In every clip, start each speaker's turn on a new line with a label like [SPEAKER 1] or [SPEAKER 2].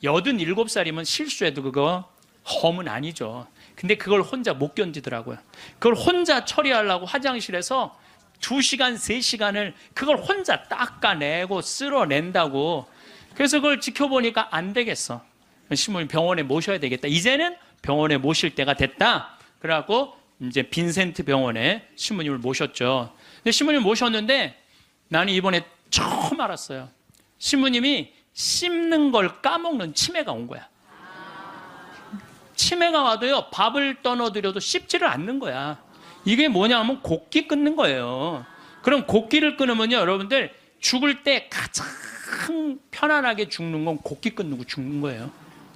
[SPEAKER 1] 87살이면 실수해도 그거 험은 아니죠. 근데 그걸 혼자 못 견디더라고요. 그걸 혼자 처리하려고 화장실에서 2시간, 3시간을 그걸 혼자 닦아내고 쓸어낸다고. 그래서 그걸 지켜보니까 안 되겠어. 신부님 병원에 모셔야 되겠다. 이제는 병원에 모실 때가 됐다. 그래갖고 이제 빈센트 병원에 신부님을 모셨죠. 근데 신부님을 모셨는데 나는 이번에 처음 알았어요. 신부님이 씹는 걸 까먹는 치매가 온 거야. 치매가 와도요, 밥을 떠넣어드려도 씹지를 않는 거야. 이게 뭐냐면 곡기 끊는 거예요. 그럼 곡기를 끊으면요, 여러분들 죽을 때 가장 편안하게 죽는 건 곡기 끊고 죽는 거예요.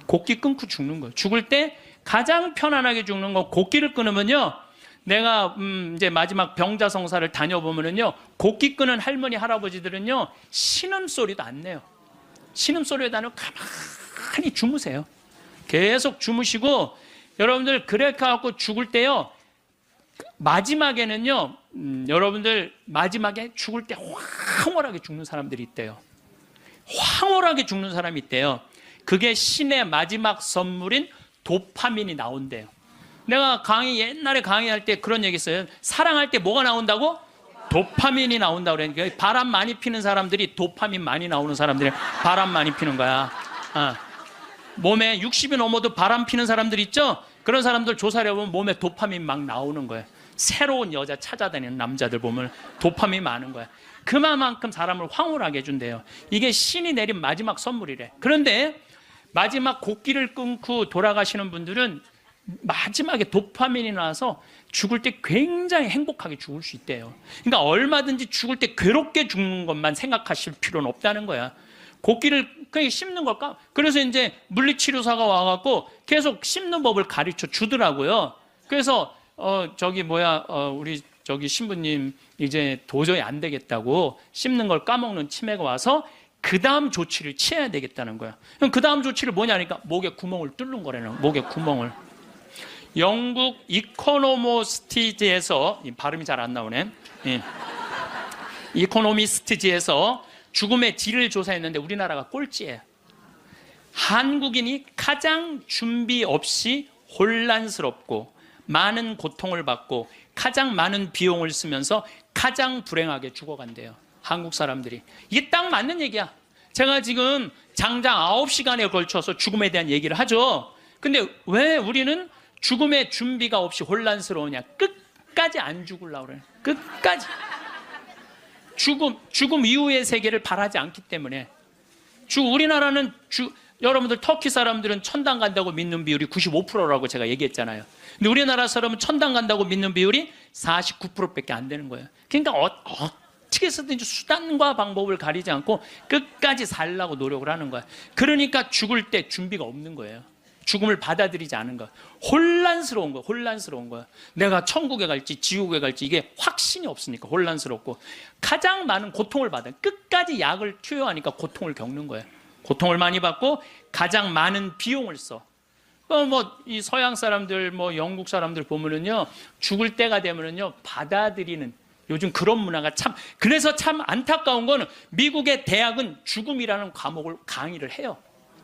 [SPEAKER 1] 곡기 끊고 죽는 거예요. 죽을 때 가장 편안하게 죽는 건 곡기를 끊으면요, 내가 이제 마지막 병자성사를 다녀보면은요, 곡기 끊은 할머니 할아버지들은요 신음소리도 안 내요. 신음소리도 안 내고 가만히 주무세요. 계속 주무시고, 여러분들 그렇게 갖고 죽을 때요, 마지막에는요, 여러분들 마지막에 죽을 때 황홀하게 죽는 사람들이 있대요. 황홀하게 죽는 사람이 있대요. 그게 신의 마지막 선물인 도파민이 나온대요. 내가 옛날에 강의할 때 그런 얘기 했어요. 사랑할 때 뭐가 나온다고? 도파민이 나온다고 그러니까 바람 많이 피는 사람들이 도파민 많이 나오는 사람들이 바람 많이 피는 거야. 몸에 60이 넘어도 바람 피는 사람들 있죠? 그런 사람들 조사를 해보면 몸에 도파민 막 나오는 거예요. 새로운 여자 찾아다니는 남자들 보면 도파민이 많은 거야. 그만큼 사람을 황홀하게 해준대요. 이게 신이 내린 마지막 선물이래. 그런데 마지막 곡기를 끊고 돌아가시는 분들은 마지막에 도파민이 나와서 죽을 때 굉장히 행복하게 죽을 수 있대요. 그러니까 얼마든지 죽을 때 괴롭게 죽는 것만 생각하실 필요는 없다는 거야. 곡기를 그냥 씹는 걸까? 그래서 이제 물리치료사가 와갖고 계속 씹는 법을 가르쳐 주더라고요. 그래서 우리 신부님 이제 도저히 안 되겠다고 씹는 걸 까먹는 치매가 와서 그 다음 조치를 취해야 되겠다는 거야. 그럼 그 다음 조치를 뭐냐니까 목에 구멍을 뚫는 거라는, 목에 구멍을. 영국 이코노미스트지에서, 발음이 잘 안 나오네. 이코노미스트지에서 죽음의 질을 조사했는데 우리나라가 꼴찌예요. 한국인이 가장 준비 없이 혼란스럽고 많은 고통을 받고 가장 많은 비용을 쓰면서 가장 불행하게 죽어간대요. 한국 사람들이. 이게 딱 맞는 얘기야. 제가 지금 장장 9시간에 걸쳐서 죽음에 대한 얘기를 하죠. 근데 왜 우리는 죽음의 준비가 없이 혼란스러우냐? 끝까지 안 죽으려고 그래. 끝까지. 죽음 이후의 세계를 바라지 않기 때문에. 우리나라는 여러분들 터키 사람들은 천당 간다고 믿는 비율이 95%라고 제가 얘기했잖아요. 근데 우리나라 사람은 천당 간다고 믿는 비율이 49%밖에 안 되는 거예요. 그러니까 어떻게 해서든지 수단과 방법을 가리지 않고 끝까지 살려고 노력을 하는 거야. 그러니까 죽을 때 준비가 없는 거예요. 죽음을 받아들이지 않은 거야. 혼란스러운 거야. 혼란스러운 거야. 내가 천국에 갈지 지옥에 갈지 이게 확신이 없으니까 혼란스럽고, 가장 많은 고통을 받아. 끝까지 약을 투여하니까 고통을 겪는 거예요. 고통을 많이 받고 가장 많은 비용을 써. 이 서양 사람들, 영국 사람들 보면은요, 죽을 때가 되면은요, 받아들이는, 요즘 그런 문화가 그래서 참 안타까운 거는 미국의 대학은 죽음이라는 과목을 강의를 해요.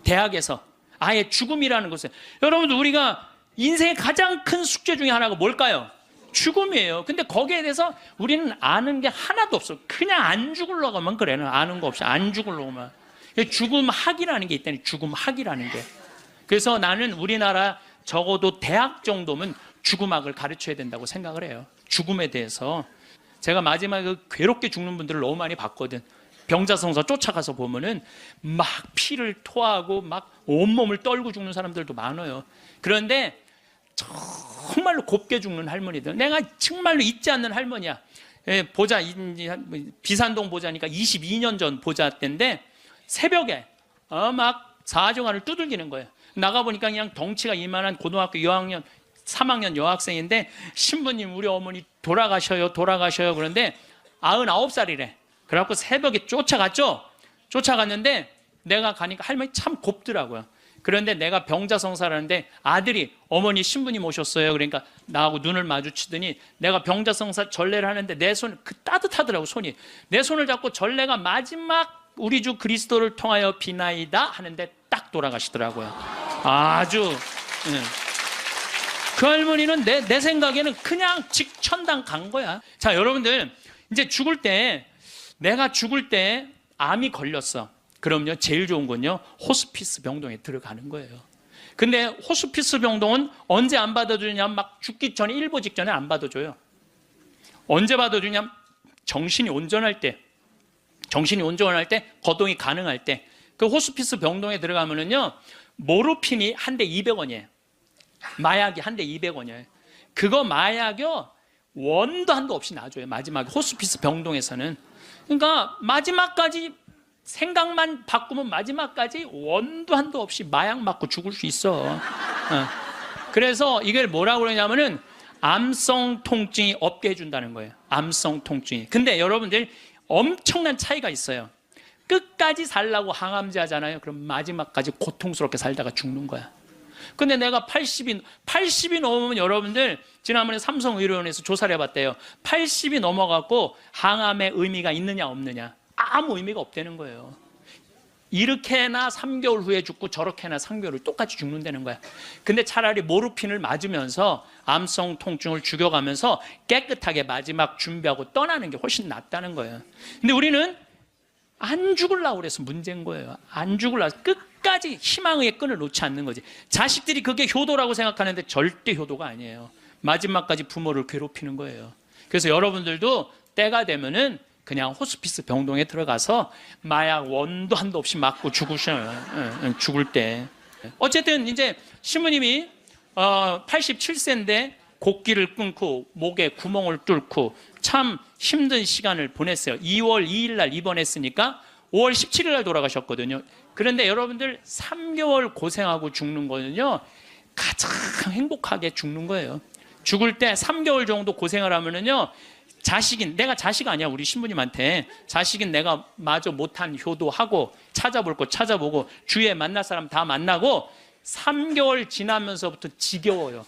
[SPEAKER 1] 대학에서. 아예 죽음이라는 것을. 여러분들, 우리가 인생의 가장 큰 숙제 중에 하나가 뭘까요? 죽음이에요. 근데 거기에 대해서 우리는 아는 게 하나도 없어. 그냥 안 죽으려고만 그래. 아는 거 없이 안 죽으려고만. 죽음학이라는 게 있다니, 죽음학이라는 게. 그래서 나는 우리나라 적어도 대학 정도면 죽음학을 가르쳐야 된다고 생각을 해요. 죽음에 대해서. 제가 마지막에 괴롭게 죽는 분들을 너무 많이 봤거든. 병자성사 쫓아가서 보면은 막 피를 토하고 막 온몸을 떨고 죽는 사람들도 많아요. 그런데 정말로 곱게 죽는 할머니들, 내가 정말로 잊지 않는 할머니야. 보자, 비산동 보자니까 22년 전 보자 때인데 새벽에 막 사정환을 두들기는 거예요. 나가보니까 그냥 덩치가 이만한 고등학교 2학년 3학년 여학생인데, 신부님 우리 어머니 돌아가셔요 그런데 99살이래. 그래갖고 새벽에 쫓아갔죠. 쫓아갔는데 내가 가니까 할머니 참 곱더라고요. 그런데 내가 병자성사를 하는데 아들이 어머니 신부님 오셨어요. 그러니까 나하고 눈을 마주치더니 내가 병자성사 전례를 하는데 내 손 따뜻하더라고. 손이 내 손을 잡고 전례가 마지막 우리 주 그리스도를 통하여 비나이다 하는데 딱 돌아가시더라고요. 아주. 예. 그 할머니는 내 생각에는 그냥 직천당 간 거야. 자, 여러분들 이제 내가 죽을 때 암이 걸렸어. 그럼요, 제일 좋은 건요, 호스피스 병동에 들어가는 거예요. 근데 호스피스 병동은 언제 안 받아주냐면 막 죽기 전에, 일보 직전에 안 받아줘요. 언제 받아주냐면 정신이 온전할 때, 거동이 가능할 때. 그 호스피스 병동에 들어가면은요, 모르핀이 한 대 200원이에요. 마약이 한 대 200원이에요. 그거 마약이요, 원도 한도 없이 놔줘요. 마지막에 호스피스 병동에서는. 그러니까 마지막까지 생각만 바꾸면 마지막까지 원도 한도 없이 마약 맞고 죽을 수 있어. 그래서 이걸 뭐라고 그러냐면은 암성 통증이 없게 해준다는 거예요. 암성 통증이. 근데 여러분들 엄청난 차이가 있어요. 끝까지 살라고 항암제 하잖아요. 그럼 마지막까지 고통스럽게 살다가 죽는 거야. 근데 내가 80이 넘으면, 여러분들 지난번에 삼성의료원에서 조사를 해봤대요. 80이 넘어갖고 항암의 의미가 있느냐 없느냐, 아무 의미가 없다는 거예요. 이렇게나 3개월 후에 죽고 저렇게나 3개월 후에 똑같이 죽는다는 거야. 근데 차라리 모르핀을 맞으면서 암성 통증을 죽여가면서 깨끗하게 마지막 준비하고 떠나는 게 훨씬 낫다는 거예요. 근데 우리는 안 죽으려고 그래서 문제인 거예요. 안 죽으려고, 끝까지 희망의 끈을 놓지 않는 거지. 자식들이 그게 효도라고 생각하는데 절대 효도가 아니에요. 마지막까지 부모를 괴롭히는 거예요. 그래서 여러분들도 때가 되면은 그냥 호스피스 병동에 들어가서 마약 원도 한도 없이 맞고 죽으셔요. 죽을 때. 어쨌든 이제 신부님이 87세인데 곡기를 끊고 목에 구멍을 뚫고 참 힘든 시간을 보냈어요. 2월 2일 날 입원했으니까 5월 17일 날 돌아가셨거든요. 그런데 여러분들 3개월 고생하고 죽는 거는요, 가장 행복하게 죽는 거예요. 죽을 때 3개월 정도 고생을 하면은요, 내가 자식 아니야, 우리 신부님한테. 자식인 내가 마저 못한 효도하고, 찾아볼 거 찾아보고, 주위에 만날 사람 다 만나고, 3개월 지나면서부터 지겨워요.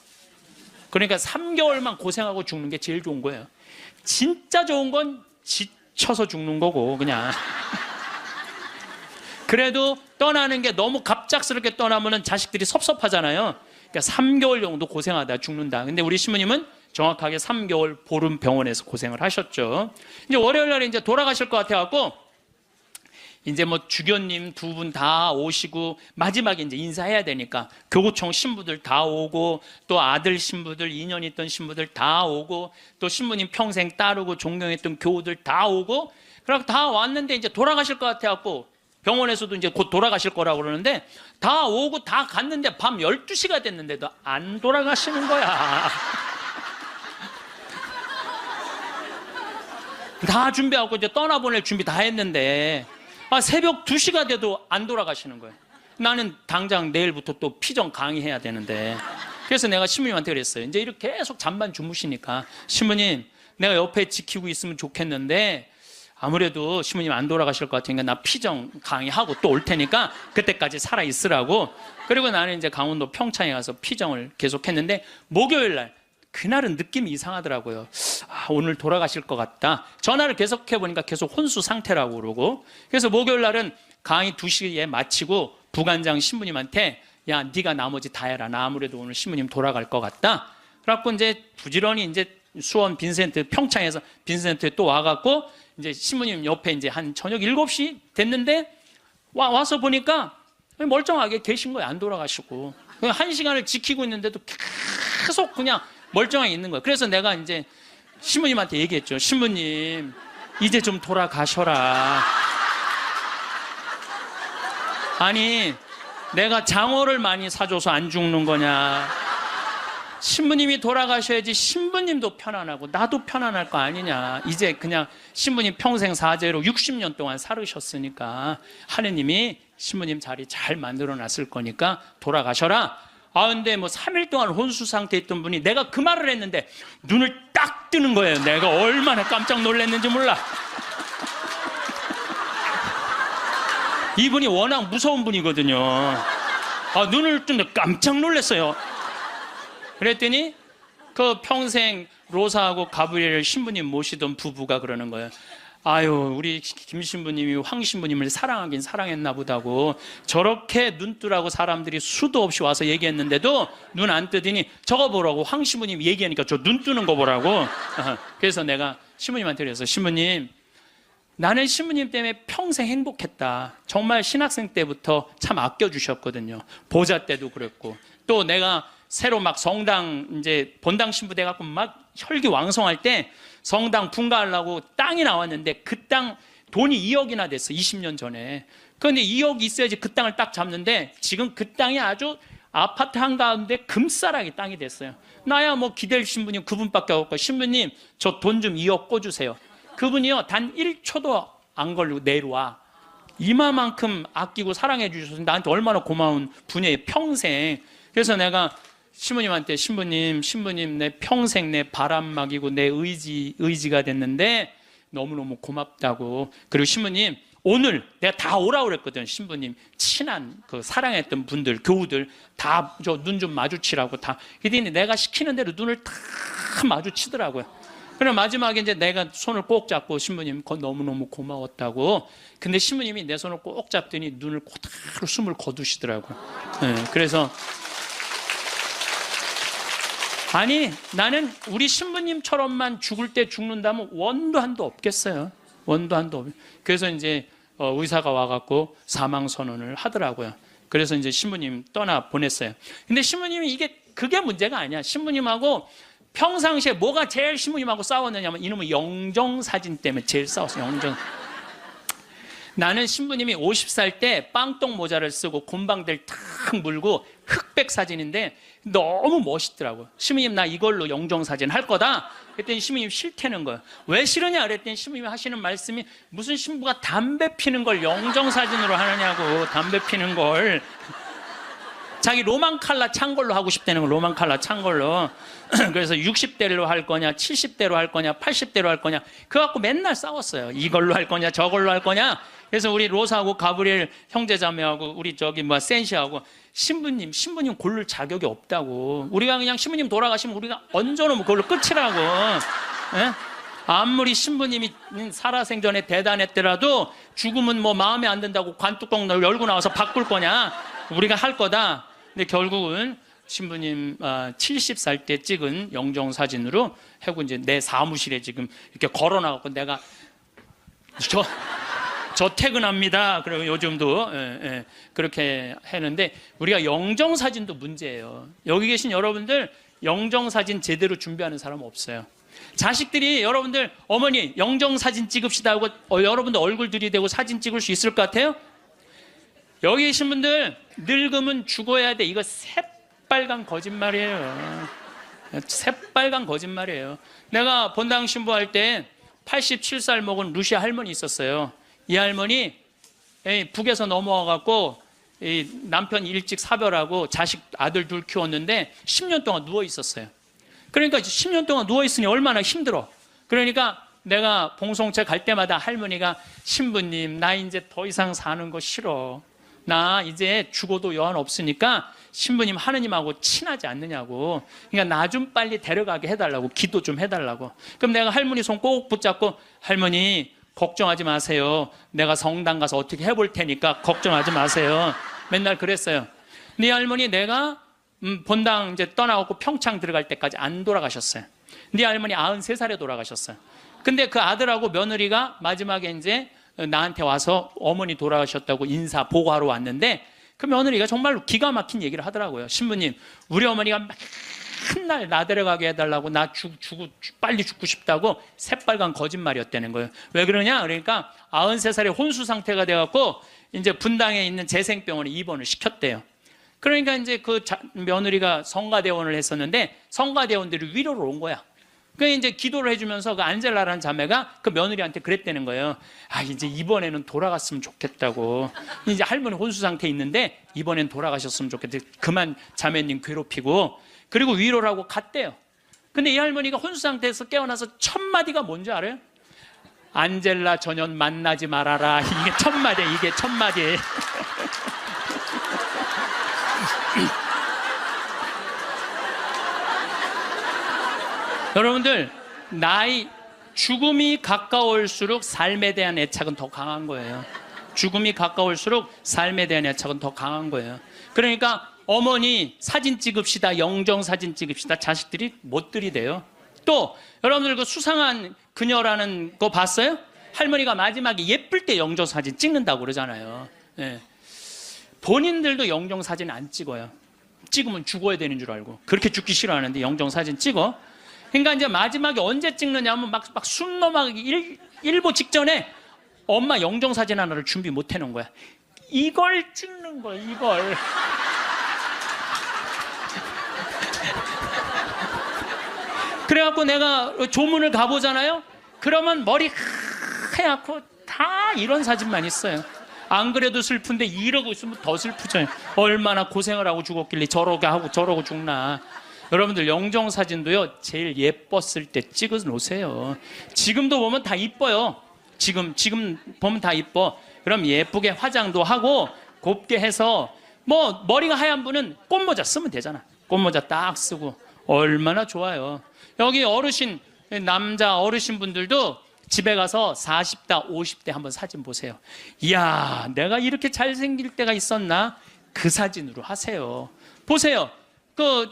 [SPEAKER 1] 그러니까 3개월만 고생하고 죽는 게 제일 좋은 거예요. 진짜 좋은 건 지쳐서 죽는 거고, 그냥. 그래도 떠나는 게 너무 갑작스럽게 떠나면 자식들이 섭섭하잖아요. 그러니까 3개월 정도 고생하다 죽는다. 근데 우리 신부님은 정확하게 3개월 보름 병원에서 고생을 하셨죠. 이제 월요일 날에 이제 돌아가실 것 같아갖고, 이제 뭐 주교님 두 분 다 오시고, 마지막에 이제 인사해야 되니까, 교구청 신부들 다 오고, 또 아들 신부들, 인연 있던 신부들 다 오고, 또 신부님 평생 따르고 존경했던 교우들 다 오고, 그러고 다 왔는데 이제 돌아가실 것 같아갖고, 병원에서도 이제 곧 돌아가실 거라고 그러는데, 다 오고 다 갔는데 밤 12시가 됐는데도 안 돌아가시는 거야. 다 준비하고 이제 떠나보낼 준비 다 했는데, 새벽 2시가 돼도 안 돌아가시는 거예요. 나는 당장 내일부터 또 피정 강의해야 되는데, 그래서 내가 신부님한테 그랬어요. 이제 이렇게 계속 잠만 주무시니까, 신부님, 내가 옆에 지키고 있으면 좋겠는데, 아무래도 신부님 안 돌아가실 것 같으니까 나 피정 강의하고 또 올 테니까 그때까지 살아 있으라고. 그리고 나는 이제 강원도 평창에 가서 피정을 계속했는데, 목요일 날, 그날은 느낌이 이상하더라고요. 오늘 돌아가실 것 같다. 전화를 계속 해보니까 계속 혼수 상태라고 그러고, 그래서 목요일 날은 강의 2시에 마치고 부관장 신부님한테, 야, 네가 나머지 다 해라. 나 아무래도 오늘 신부님 돌아갈 것 같다. 그래갖고 이제 부지런히 이제 수원 빈센트, 평창에서 빈센트에 또 와갖고, 이제 신부님 옆에 이제 한 저녁 7시 됐는데, 와서 보니까 멀쩡하게 계신 거예요. 안 돌아가시고. 1시간을 지키고 있는데도 계속 그냥 멀쩡하게 있는 거예요. 그래서 내가 이제 신부님한테 얘기했죠. 신부님, 이제 좀 돌아가셔라. 아니, 내가 장어를 많이 사줘서 안 죽는 거냐. 신부님이 돌아가셔야지 신부님도 편안하고 나도 편안할 거 아니냐. 이제 그냥 신부님 평생 사죄로 60년 동안 살으셨으니까 하느님이 신부님 자리 잘 만들어 놨을 거니까 돌아가셔라. 근데 뭐 3일 동안 혼수 상태에 있던 분이, 내가 그 말을 했는데 눈을 딱 뜨는 거예요. 내가 얼마나 깜짝 놀랐는지 몰라. 이분이 워낙 무서운 분이거든요. 눈을 뜨는데 깜짝 놀랐어요. 그랬더니 그 평생 로사하고 가브리엘 신부님 모시던 부부가 그러는 거예요. 아유, 우리 김 신부님이 황 신부님을 사랑하긴 사랑했나 보다고 저렇게 눈 뜨라고 사람들이 수도 없이 와서 얘기했는데도 눈 안 뜨더니 저거 보라고 황 신부님 얘기하니까 저 눈 뜨는 거 보라고. 그래서 내가 신부님한테 그래서 신부님, 나는 신부님 때문에 평생 행복했다. 정말 신학생 때부터 참 아껴주셨거든요. 보자 때도 그랬고, 또 내가 새로 막 성당 이제 본당 신부 돼갖고 막 혈기왕성할 때 성당 분가하려고 땅이 나왔는데 그 땅 돈이 2억이나 됐어. 20년 전에. 그런데 2억이 있어야지 그 땅을 딱 잡는데 지금 그 땅이 아주 아파트 한가운데 금싸라기 땅이 됐어요. 나야 뭐 기댈 신부님 그분밖에 없고, 신부님 저 돈 좀 2억 꿔주세요. 그분이요 단 1초도 안 걸리고 내려와. 이마만큼 아끼고 사랑해 주셔서 나한테 얼마나 고마운 분이에요, 평생. 그래서 내가 신부님한테 신부님 내 평생 내 바람막이고 내 의지가 됐는데 너무너무 고맙다고. 그리고 신부님 오늘 내가 다 오라고 그랬거든. 신부님 친한 그 사랑했던 분들, 교우들 다 저 눈 좀 마주치라고 다. 그랬더니 내가 시키는 대로 눈을 다 마주치더라고요. 그럼 마지막에 이제 내가 손을 꼭 잡고 신부님 너무너무 고마웠다고. 근데 신부님이 내 손을 꼭 잡더니 눈을 그대로 숨을 거두시더라고요. 네, 그래서 아니 나는 우리 신부님처럼만 죽을 때 죽는다면 원도 한도 없겠어요. 원도 한도 없. 그래서 이제 의사가 와갖고 사망 선언을 하더라고요. 그래서 이제 신부님 떠나 보냈어요. 근데 신부님이 그게 문제가 아니야. 신부님하고 평상시에 뭐가 제일 신부님하고 싸웠느냐면 이놈의 영정사진 때문에 제일 싸웠어요. 나는 신부님이 50살 때 빵똥 모자를 쓰고 곰방들 탁 물고 흑백 사진인데 너무 멋있더라고요. 신부님 나 이걸로 영정사진 할 거다. 그랬더니 신부님 싫다는 거예요. 왜 싫으냐 그랬더니 신부님이 하시는 말씀이 무슨 신부가 담배 피는 걸 영정사진으로 하느냐고. 담배 피는 걸 자기 로만 칼라 찬 걸로 하고 싶다는 거. 로만 칼라 찬 걸로. 그래서 60대로 할 거냐 70대로 할 거냐 80대로 할 거냐 그거 갖고 맨날 싸웠어요. 이걸로 할 거냐 저걸로 할 거냐. 그래서 우리 로사하고 가브리엘 형제자매하고 우리 센시하고 신부님 고를 자격이 없다고. 우리가 그냥 신부님 돌아가시면 우리가 얹어놓으면 그걸로 끝이라고. 예? 아무리 신부님이 살아생전에 대단했더라도 죽으면 뭐 마음에 안 든다고 관뚜껑 열고 나와서 바꿀 거냐. 우리가 할 거다. 근데 결국은 신부님 70살 때 찍은 영정사진으로 하고 이제 내 사무실에 지금 이렇게 걸어놔갖고 내가 저 퇴근합니다. 그리고 요즘도 그렇게 했는데 우리가 영정사진도 문제예요. 여기 계신 여러분들 영정사진 제대로 준비하는 사람 없어요. 자식들이 여러분들 어머니 영정사진 찍읍시다 하고 여러분들 얼굴 들이대고 사진 찍을 수 있을 것 같아요? 여기 계신 분들 늙으면 죽어야 돼. 이거 새빨간 거짓말이에요. 새빨간 거짓말이에요. 내가 본당 신부할 때 87살 먹은 루시아 할머니 있었어요. 이 할머니 북에서 넘어와갖고 남편 일찍 사별하고 자식 아들 둘 키웠는데 10년 동안 누워 있었어요. 그러니까 10년 동안 누워 있으니 얼마나 힘들어. 그러니까 내가 봉송체 갈 때마다 할머니가 신부님 나 이제 더 이상 사는 거 싫어. 나 이제 죽어도 여한 없으니까 신부님 하느님하고 친하지 않느냐고. 그러니까 나 좀 빨리 데려가게 해달라고. 기도 좀 해달라고. 그럼 내가 할머니 손 꼭 붙잡고 할머니 걱정하지 마세요. 내가 성당 가서 어떻게 해볼 테니까 걱정하지 마세요. 맨날 그랬어요. 네 할머니 내가 본당 이제 떠나고 평창 들어갈 때까지 안 돌아가셨어요. 네 할머니 93살에 돌아가셨어요. 근데 그 아들하고 며느리가 마지막에 이제 나한테 와서 어머니 돌아가셨다고 인사 보고하러 왔는데 그 며느리가 정말로 기가 막힌 얘기를 하더라고요. 신부님 우리 어머니가 맨날 나 데려가게 해달라고 나 빨리 죽고 싶다고 새빨간 거짓말이었다는 거예요. 왜 그러냐? 그러니까 93살에 혼수 상태가 돼갖고 이제 분당에 있는 재생병원에 입원을 시켰대요. 그러니까 이제 그 며느리가 성가대원을 했었는데 성가대원들이 위로를 온 거야. 그 이제 기도를 해주면서 그 안젤라라는 자매가 그 며느리한테 그랬다는 거예요. 아 이제 이번에는 돌아갔으면 좋겠다고. 이제 할머니 혼수 상태에 있는데 이번엔 돌아가셨으면 좋겠다. 그만 자매님 괴롭히고. 그리고 위로를 하고 갔대요. 근데 이 할머니가 혼수 상태에서 깨어나서 첫 마디가 뭔지 알아요? 안젤라 전현 만나지 말아라. 이게 첫 마디예요. 이게 첫 마디예요. 여러분들 나이 죽음이 가까울수록 삶에 대한 애착은 더 강한 거예요. 죽음이 가까울수록 삶에 대한 애착은 더 강한 거예요. 그러니까 어머니 사진 찍읍시다, 영정 사진 찍읍시다, 자식들이 못 들이대요. 또 여러분들 그 수상한 그녀라는 거 봤어요? 할머니가 마지막에 예쁠 때 영정 사진 찍는다고 그러잖아요. 예. 본인들도 영정 사진 안 찍어요. 찍으면 죽어야 되는 줄 알고 그렇게 죽기 싫어하는데 영정 사진 찍어. 그러니까 이제 마지막에 언제 찍느냐면 막 숨 넘어가기 일보 직전에 엄마 영정 사진 하나를 준비 못 해놓은 거야. 이걸 찍는 거야, 이걸. 그래갖고 내가 조문을 가보잖아요. 그러면 머리 하얗고 다 이런 사진만 있어요. 안 그래도 슬픈데 이러고 있으면 더 슬프죠. 얼마나 고생을 하고 죽었길래 저러게 하고 저러고 죽나. 여러분들 영정 사진도요, 제일 예뻤을 때 찍어 놓으세요. 지금도 보면 다 이뻐요. 지금 보면 다 이뻐. 그럼 예쁘게 화장도 하고 곱게 해서, 뭐 머리가 하얀 분은 꽃모자 쓰면 되잖아. 꽃모자 딱 쓰고 얼마나 좋아요. 여기 어르신, 남자 어르신 분들도 집에 가서 40대 50대 한번 사진 보세요. 이야, 내가 이렇게 잘생길 때가 있었나? 그 사진으로 하세요. 보세요.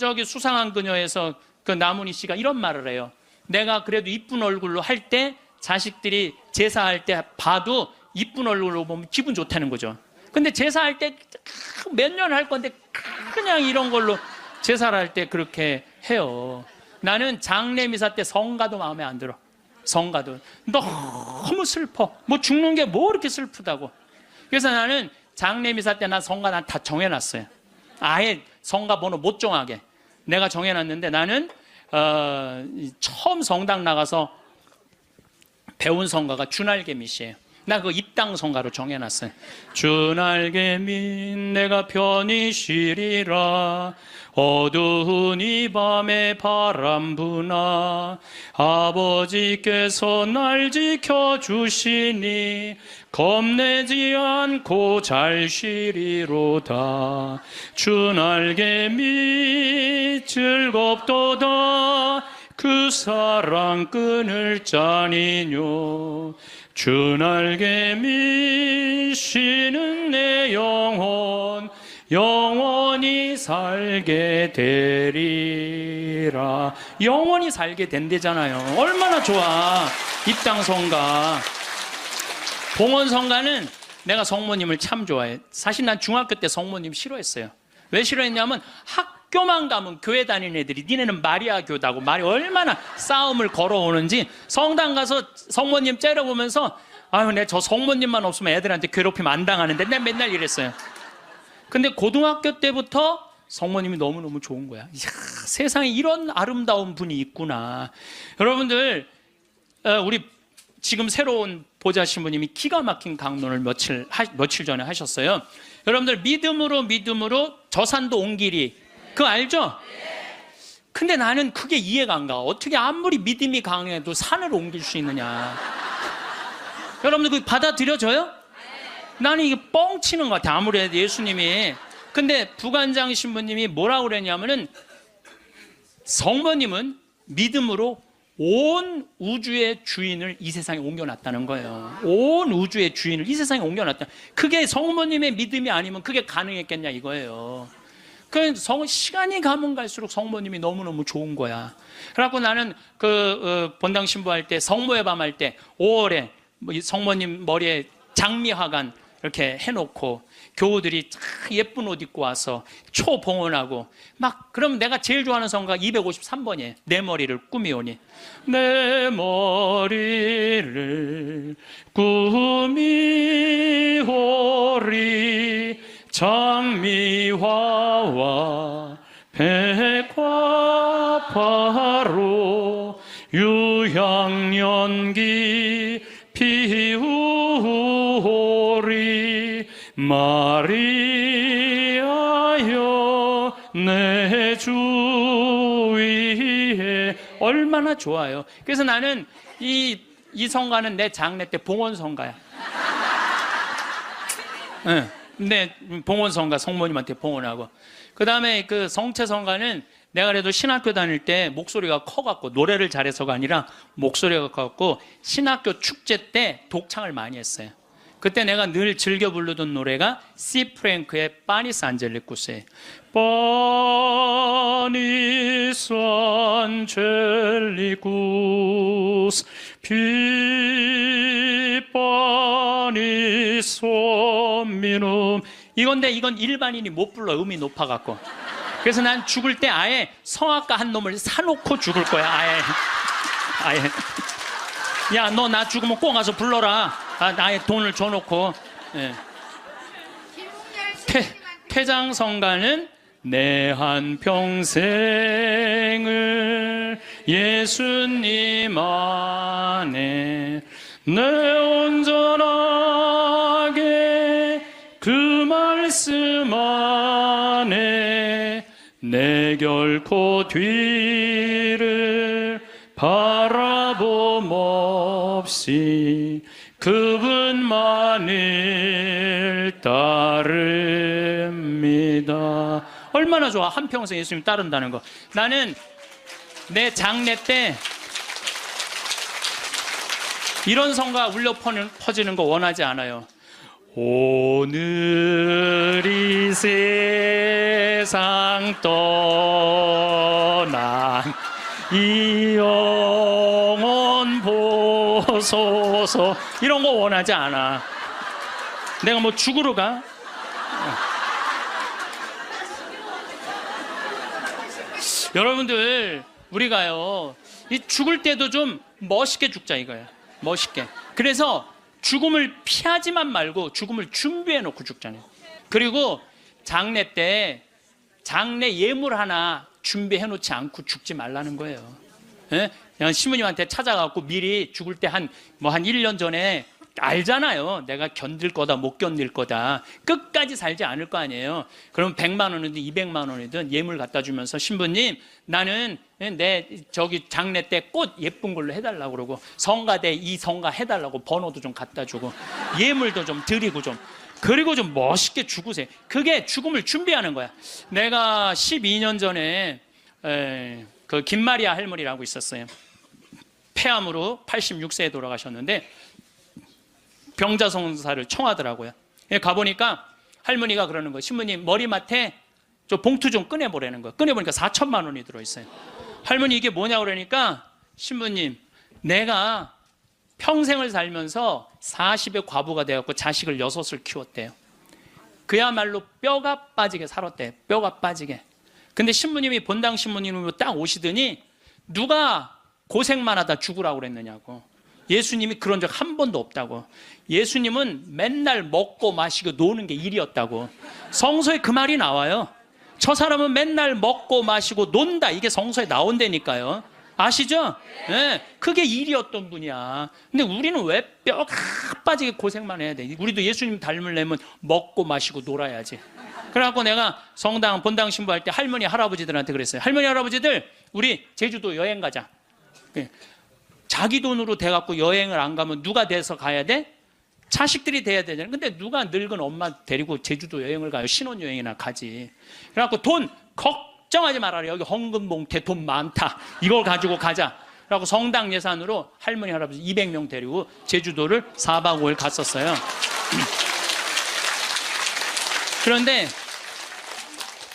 [SPEAKER 1] 저기 수상한 그녀에서 그 나문희 씨가 이런 말을 해요. 내가 그래도 이쁜 얼굴로 할 때 자식들이 제사할 때 봐도 이쁜 얼굴로 보면 기분 좋다는 거죠. 근데 제사할 때 몇 년 할 건데 그냥 이런 걸로 제사를 할 때 그렇게 해요. 나는 장례미사 때 성가도 마음에 안 들어. 성가도 너무 슬퍼. 뭐 죽는 게 뭐 이렇게 슬프다고. 그래서 나는 장례미사 때 나 성가 난 다 정해놨어요. 아예 성가 번호 못 정하게 내가 정해놨는데, 나는 처음 성당 나가서 배운 성가가 주날개밋이에요. 나 그 입당 성가로 정해놨어요. 주날개밋 내가 편히 쉬리라, 어두운 이 밤에 바람 부나 아버지께서 날 지켜주시니 겁내지 않고 잘 쉬리로다. 주날개밋 즐겁도다, 그 사랑 끊을 자니뇨. 주날개밋 쉬는 내 영혼 영원히 살게 되리라. 영원히 살게 된대잖아요. 얼마나 좋아. 입당성가. 봉헌성가는 내가 성모님을 참 좋아해. 사실 난 중학교 때 성모님 싫어했어요. 왜 싫어했냐면 학교만 가면 교회 다니는 애들이 니네는 마리아 교다고 말이 얼마나 싸움을 걸어오는지, 성당 가서 성모님 째려보면서 아유, 내 저 성모님만 없으면 애들한테 괴롭히면 안 당하는데, 내가 맨날 이랬어요. 근데 고등학교 때부터 성모님이 너무너무 좋은 거야. 이야, 세상에 이런 아름다운 분이 있구나. 여러분들, 우리 지금 새로운 보좌 신부님이 기가 막힌 강론을 며칠 전에 하셨어요. 여러분들, 믿음으로 저산도 온 길이, 그거 알죠? 근데 나는 그게 이해가 안 가. 어떻게 아무리 믿음이 강해도 산을 옮길 수 있느냐. 여러분들 그거 받아들여져요? 나는 이게 뻥치는 것 같아, 아무래도 예수님이. 근데 부관장 신부님이 뭐라고 그랬냐면은, 성모님은 믿음으로 온 우주의 주인을 이 세상에 옮겨놨다는 거예요. 온 우주의 주인을 이 세상에 옮겨놨다. 그게 성모님의 믿음이 아니면 그게 가능했겠냐 이거예요. 그 시간이 가면 갈수록 성모님이 너무너무 좋은 거야. 그래갖고 나는 본당 신부할 때, 성모의 밤 할 때 5월에 성모님 머리에 장미화관 이렇게 해놓고 교우들이 예쁜 옷 입고 와서 초봉헌하고 막, 그럼 내가 제일 좋아하는 성가 253번이에요. 내 머리를 꾸미오니. 내 머리를 꾸미오리 장미화와 백화파로 유향연기 피우오리 마리아여 내 주 위에. 얼마나 좋아요. 그래서 나는 이 성가는 내 장례 때 봉헌 성가야. 네. 근데 봉헌성가 성모님한테 봉헌하고, 그 다음에 그 성채성가는 내가 그래도 신학교 다닐 때 목소리가 커갖고, 노래를 잘해서가 아니라 목소리가 커갖고 신학교 축제 때 독창을 많이 했어요. 그때 내가 늘 즐겨 부르던 노래가 시 프랭크의 파니스 안젤리쿠스예요. 파니스 안젤리쿠스 피 파니스 미눔, 이건데 이건 일반인이 못 불러, 음이 높아갖고. 그래서 난 죽을 때 아예 성악가 한 놈을 사놓고 죽을 거야. 아예 야, 너 나 죽으면 꼭 가서 불러라. 나의 돈을 줘놓고. 예. 퇴장성가는 내 한평생을 예수님 안에 내 온전하게 그 말씀 안에 내 결코 뒤를 바라봄 없이 그분만을 따릅니다. 얼마나 좋아, 한평생 예수님 따른다는 거. 나는 내 장례 때 이런 성가 울려 퍼지는 거 원하지 않아요. 오늘이 세상 떠난 이 영혼 보소서, 이런 거 원하지 않아. 내가 뭐 죽으러 가? 여러분들, 우리가요, 이 죽을 때도 좀 멋있게 죽자 이거야. 멋있게. 그래서 죽음을 피하지만 말고 죽음을 준비해 놓고 죽잖아요. 그리고 장례 때 장례 예물 하나 준비해 놓지 않고 죽지 말라는 거예요. 예? 그냥 신부님한테 찾아가고 미리 죽을 때 한 1년 전에 알잖아요. 내가 견딜 거다 못 견딜 거다. 끝까지 살지 않을 거 아니에요. 그럼 100만 원이든 200만 원이든 예물 갖다 주면서, 신부님 나는 내 저기 장례 때 꽃 예쁜 걸로 해달라고 그러고, 성가대 이 성가 해달라고 번호도 좀 갖다 주고, 예물도 좀 드리고 좀, 그리고 좀 멋있게 죽으세요. 그게 죽음을 준비하는 거야. 내가 12년 전에 그 김마리아 할머니라고 있었어요. 폐암으로 86세에 돌아가셨는데 병자성사를 청하더라고요. 가보니까 할머니가 그러는 거예요. 신부님 머리맡에 저 봉투 좀 꺼내보라는 거예요. 꺼내보니까 4천만 원이 들어있어요. 할머니 이게 뭐냐고 그러니까, 신부님 내가 평생을 살면서 40의 과부가 되었고 자식을 6을 키웠대요. 그야말로 뼈가 빠지게 살았대요. 뼈가 빠지게. 근데 신부님이, 본당 신부님이 딱 오시더니 누가 고생만 하다 죽으라고 그랬느냐고. 예수님이 그런 적 한 번도 없다고. 예수님은 맨날 먹고 마시고 노는 게 일이었다고. 성서에 그 말이 나와요. 저 사람은 맨날 먹고 마시고 논다, 이게 성서에 나온다니까요. 아시죠? 네, 그게 일이었던 분이야. 근데 우리는 왜 뼈가 빠지게 고생만 해야 돼? 우리도 예수님 닮으려면 먹고 마시고 놀아야지. 그래갖고 내가 성당 본당 신부할 때 할머니 할아버지들한테 그랬어요. 할머니 할아버지들, 우리 제주도 여행 가자. 자기 돈으로 돼갖고 여행을 안 가면 누가 돼서 가야 돼? 자식들이 돼야 되잖아요. 근데 누가 늙은 엄마 데리고 제주도 여행을 가요? 신혼여행이나 가지. 그래갖고 돈 걱정하지 말아라. 여기 헌금봉투에 돈 많다. 이걸 가지고 가자. 그래갖고 성당 예산으로 할머니 할아버지 200명 데리고 제주도를 4박 5일 갔었어요. 그런데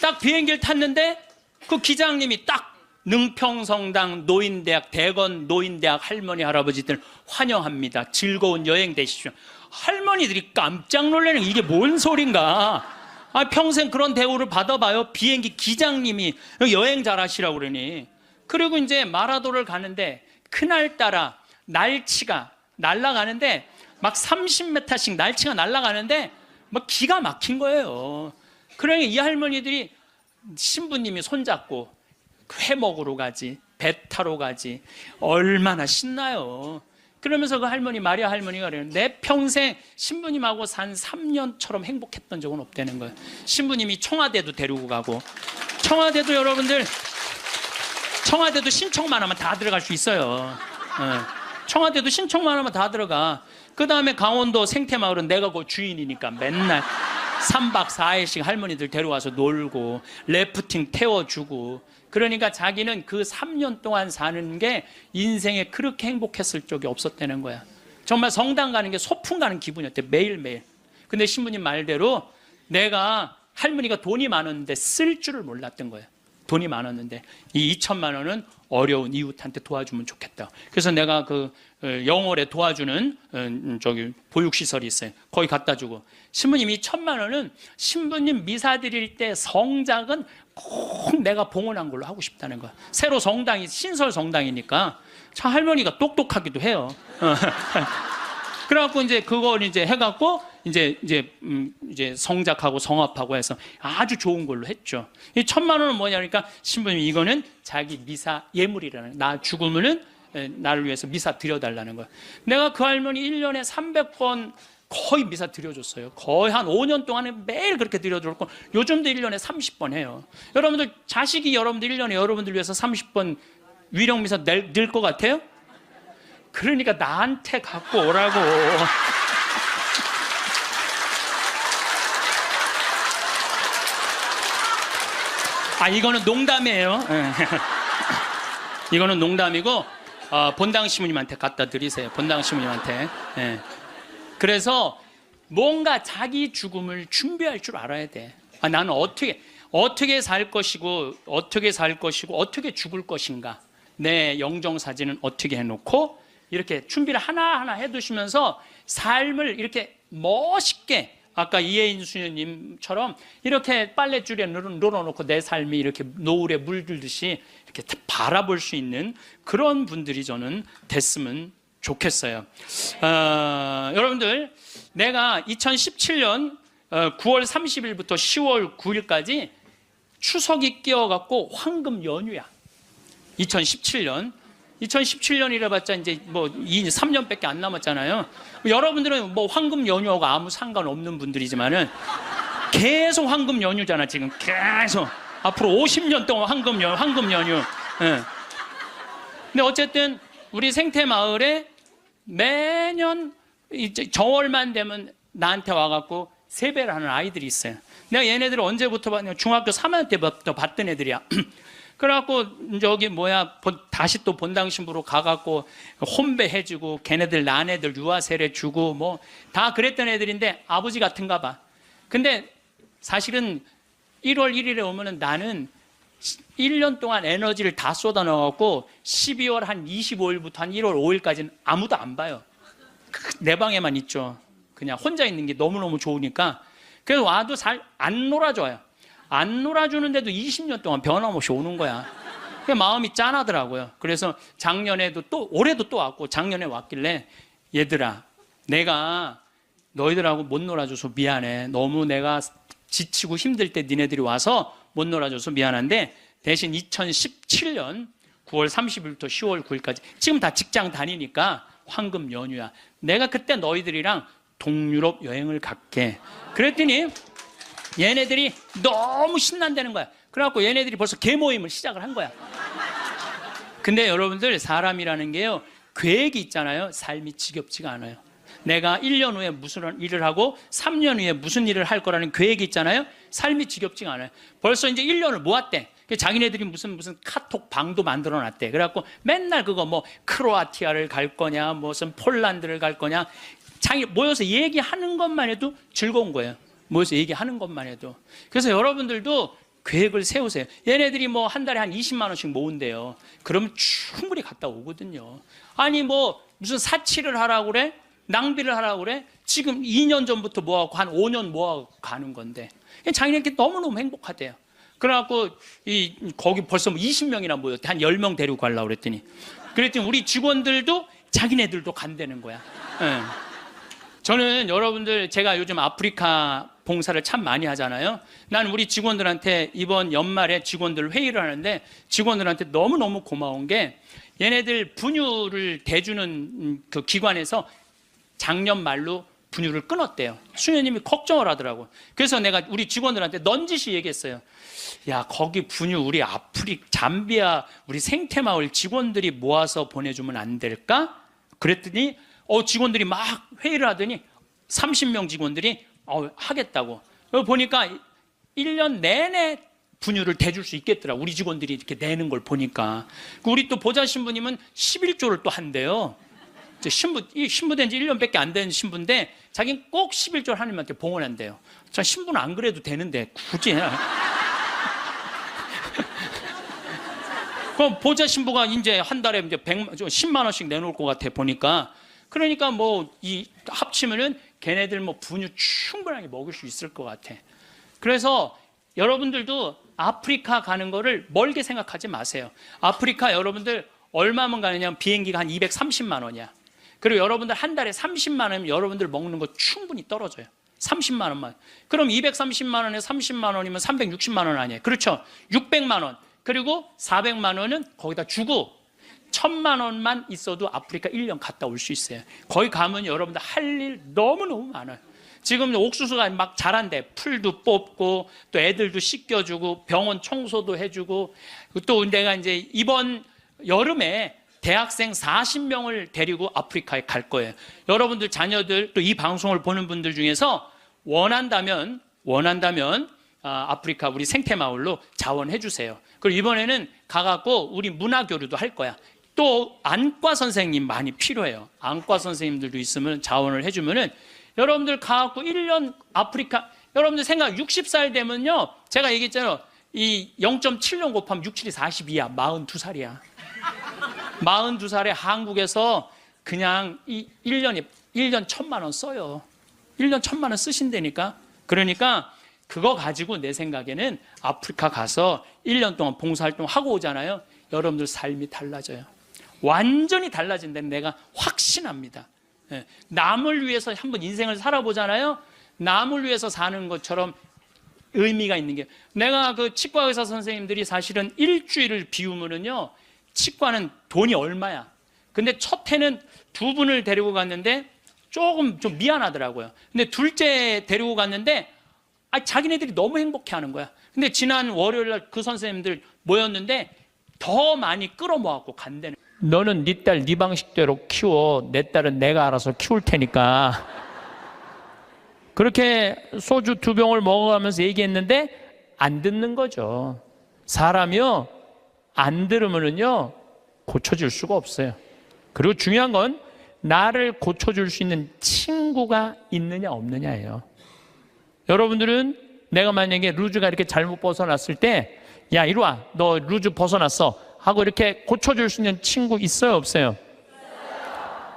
[SPEAKER 1] 딱 비행기를 탔는데 그 기장님이 딱 능평성당 노인대학, 대건 노인대학 할머니 할아버지들 환영합니다. 즐거운 여행 되십시오. 할머니들이 깜짝 놀라는, 이게 뭔 소린가. 평생 그런 대우를 받아봐요. 비행기 기장님이 여행 잘하시라고 그러니. 그리고 이제 마라도를 가는데 그날따라 날치가 날아가는데 막 30m씩 날치가 날아가는데 막 기가 막힌 거예요. 그러니 이 할머니들이 신부님이 손잡고 회 먹으러 가지, 배 타러 가지, 얼마나 신나요. 그러면서 그 할머니, 마리아 할머니가 그래요. 내 평생 신부님하고 산 3년처럼 행복했던 적은 없다는 거예요. 신부님이 청와대도 데리고 가고, 청와대도 여러분들, 청와대도 신청만 하면 다 들어갈 수 있어요. 청와대도 신청만 하면 다 들어가. 그 다음에 강원도 생태마을은 내가 그 주인이니까 맨날 3박 4일씩 할머니들 데려와서 놀고 래프팅 태워주고, 그러니까 자기는 그 3년 동안 사는 게 인생에 그렇게 행복했을 적이 없었다는 거야. 정말 성당 가는 게 소풍 가는 기분이었대, 매일매일. 근데 신부님 말대로 내가 할머니가 돈이 많았는데 쓸 줄을 몰랐던 거예요. 돈이 많았는데 이 2천만 원은 어려운 이웃한테 도와주면 좋겠다. 그래서 내가 그 영월에 도와주는 저기 보육시설이 있어요. 거기 갖다 주고, 신부님 이 1,000만 원은 신부님 미사 드릴 때 성작은 꼭 내가 봉헌한 걸로 하고 싶다는 거야. 새로 성당이 신설 성당이니까 참 할머니가 똑똑하기도 해요. 그래갖고 이제 그걸 이제 해갖고 이제 성작하고 성합하고 해서 아주 좋은 걸로 했죠. 이 1,000만 원은 뭐냐 그러니까 신부님 이거는 자기 미사 예물이라는, 나 죽으면은 나를 위해서 미사 드려달라는 거야. 내가 그 할머니 1년에 300번 거의 미사 드려줬어요. 거의 한 5년 동안에 매일 그렇게 드려줬고, 요즘도 1년에 30번 해요. 여러분들 자식이 여러분들 1년에 여러분들 위해서 30번 위령 미사 낼 것 같아요? 그러니까 나한테 갖고 오라고. 아, 이거는 농담이에요. 이거는 농담이고, 본당 신부님한테 갖다 드리세요. 본당 신부님한테. 그래서 뭔가 자기 죽음을 준비할 줄 알아야 돼. 나는 어떻게 살 것이고 어떻게 죽을 것인가, 내 영정 사진은 어떻게 해놓고 이렇게 준비를 하나하나 해두시면서 삶을 이렇게 멋있게, 아까 이혜인 수녀님처럼 이렇게 빨랫줄에 늘어놓고 내 삶이 이렇게 노을에 물들듯이 이렇게 바라볼 수 있는 그런 분들이 저는 됐으면 좋겠어요. 여러분들, 내가 2017년 9월 30일부터 10월 9일까지 추석이 끼어갖고 황금 연휴야. 2017년이라 봤자 이제 뭐 3년밖에 안 남았잖아요. 여러분들은 뭐 황금 연휴하고 아무 상관없는 분들이지만은 계속 황금 연휴잖아. 지금 계속 앞으로 50년 동안 황금 연휴. 근데 어쨌든 우리 생태마을에 매년 이제 정월만 되면 나한테 와갖고 세배를 하는 아이들이 있어요. 내가 얘네들을 언제부터 봤냐, 중학교 3학년 때부터 봤던 애들이야. 그래갖고 저기 다시 또 본당 신부로 가갖고 혼배해주고, 걔네들 난 애들 유아세례 주고 뭐 다 그랬던 애들인데 아버지 같은가 봐. 근데 사실은 1월 1일에 오면은 나는 1년 동안 에너지를 다 쏟아 넣어갖고 12월 한 25일부터 한 1월 5일까지는 아무도 안 봐요. 내 방에만 있죠. 그냥 혼자 있는 게 너무너무 좋으니까. 그래서 와도 잘 안 놀아줘요. 안 놀아주는데도 20년 동안 변함없이 오는 거야. 마음이 짠하더라고요. 그래서 작년에도 또, 올해도 또 왔고, 작년에 왔길래, 얘들아, 내가 너희들하고 못 놀아줘서 미안해. 너무 내가 지치고 힘들 때 니네들이 와서 못 놀아줘서 미안한데, 대신 2017년 9월 30일부터 10월 9일까지 지금 다 직장 다니니까 황금 연휴야. 내가 그때 너희들이랑 동유럽 여행을 갈게. 그랬더니 얘네들이 너무 신난다는 거야. 그래갖고 얘네들이 벌써 개모임을 시작을 한 거야. 근데 여러분들, 사람이라는 게요, 계획이 있잖아요. 삶이 지겹지가 않아요. 내가 1년 후에 무슨 일을 하고 3년 후에 무슨 일을 할 거라는 계획이 있잖아요. 삶이 지겹지가 않아요. 벌써 이제 1년을 모았대. 자기네들이 무슨 카톡 방도 만들어 놨대. 그래갖고 맨날 그거 뭐 크로아티아를 갈 거냐, 무슨 폴란드를 갈 거냐, 자기 모여서 얘기하는 것만 해도 즐거운 거예요. 모여서 얘기하는 것만 해도. 그래서 여러분들도 계획을 세우세요. 얘네들이 뭐 한 달에 한 20만 원씩 모은대요. 그러면 충분히 갔다 오거든요. 아니 뭐 무슨 사치를 하라고 그래? 낭비를 하라고 그래? 지금 2년 전부터 모아갖고 한 5년 모아갖고 가는 건데 자기네끼리 너무너무 행복하대요. 그래갖고 거기 벌써 뭐 20명이나 모였대. 한 10명 데리고 가려고 그랬더니 우리 직원들도 자기네들도 간다는 거야. 네. 저는 여러분들, 제가 요즘 아프리카 봉사를 참 많이 하잖아요. 난 우리 직원들한테 이번 연말에 직원들 회의를 하는데 직원들한테 너무너무 고마운 게, 얘네들 분유를 대주는 그 기관에서 작년 말로 분유를 끊었대요. 수녀님이 걱정을 하더라고. 그래서 내가 우리 직원들한테 넌지시 얘기했어요. 야, 거기 분유 우리 잠비아 우리 생태마을 직원들이 모아서 보내주면 안 될까? 그랬더니 직원들이 막 회의를 하더니 30명 직원들이 하겠다고. 보니까 1년 내내 분유를 대줄 수 있겠더라. 우리 직원들이 이렇게 내는 걸 보니까. 우리 또 보좌 신부님은 11조를 또 한대요. 신부된 지 1년밖에 안 된 신부인데 자기는 꼭 11조를 하나님한테 봉헌한대요. 자, 신부는 안 그래도 되는데 굳이 그럼 보좌 신부가 이제 한 달에 이제 10만 원씩 내놓을 것 같아 보니까. 그러니까 뭐 이 합치면은 걔네들 뭐 분유 충분하게 먹을 수 있을 것 같아. 그래서 여러분들도 아프리카 가는 거를 멀게 생각하지 마세요. 아프리카 여러분들 얼마면 가느냐? 비행기가 한 230만 원이야. 그리고 여러분들 한 달에 30만 원이면 여러분들 먹는 거 충분히 떨어져요. 30만 원만. 그럼 230만 원에 30만 원이면 360만 원 아니에요. 그렇죠? 600만 원. 그리고 400만 원은 거기다 주고 1000만 원만 있어도 아프리카 1년 갔다 올 수 있어요. 거기 가면 여러분들 할 일 너무너무 많아요. 지금 옥수수가 막 자란대. 풀도 뽑고 또 애들도 씻겨주고 병원 청소도 해주고 또 내가 이제 이번 여름에 대학생 40명을 데리고 아프리카에 갈 거예요. 여러분들 자녀들 또 이 방송을 보는 분들 중에서 원한다면 아프리카 우리 생태마을로 자원해 주세요. 그리고 이번에는 가갖고 우리 문화교류도 할 거야. 또 안과 선생님 많이 필요해요. 안과 선생님들도 있으면 자원을 해주면은 여러분들 가갖고 1년 아프리카, 여러분들 생각 60살 되면요, 제가 얘기했잖아요. 이 0.7년 곱하면 6, 7이 42야. 42살이야. 42살에 한국에서 그냥 이 1년 1,000만 원 써요. 1년 1,000만 원 쓰신다니까. 그러니까 그거 가지고 내 생각에는 아프리카 가서 1년 동안 봉사활동 하고 오잖아요. 여러분들 삶이 달라져요. 완전히 달라진다는 내가 확신합니다. 남을 위해서 한번 인생을 살아보잖아요. 남을 위해서 사는 것처럼 의미가 있는 게, 내가 그 치과 의사 선생님들이 사실은 일주일을 비우면은요, 치과는 돈이 얼마야. 근데 첫 해는 2분을 데리고 갔는데 조금 좀 미안하더라고요. 근데 둘째 데리고 갔는데 자기네들이 너무 행복해 하는 거야. 근데 지난 월요일 날 그 선생님들 모였는데 더 많이 끌어모았고 간대는. 너는 네 딸 네 방식대로 키워. 내 딸은 내가 알아서 키울 테니까. 그렇게 소주 2병을 먹어가면서 얘기했는데 안 듣는 거죠. 사람이요, 안 들으면은요 고쳐줄 수가 없어요. 그리고 중요한 건 나를 고쳐줄 수 있는 친구가 있느냐 없느냐예요. 여러분들은 내가 만약에 루즈가 이렇게 잘못 벗어났을 때, 야 이리 와, 너 루즈 벗어났어 하고 이렇게 고쳐줄 수 있는 친구 있어요 없어요?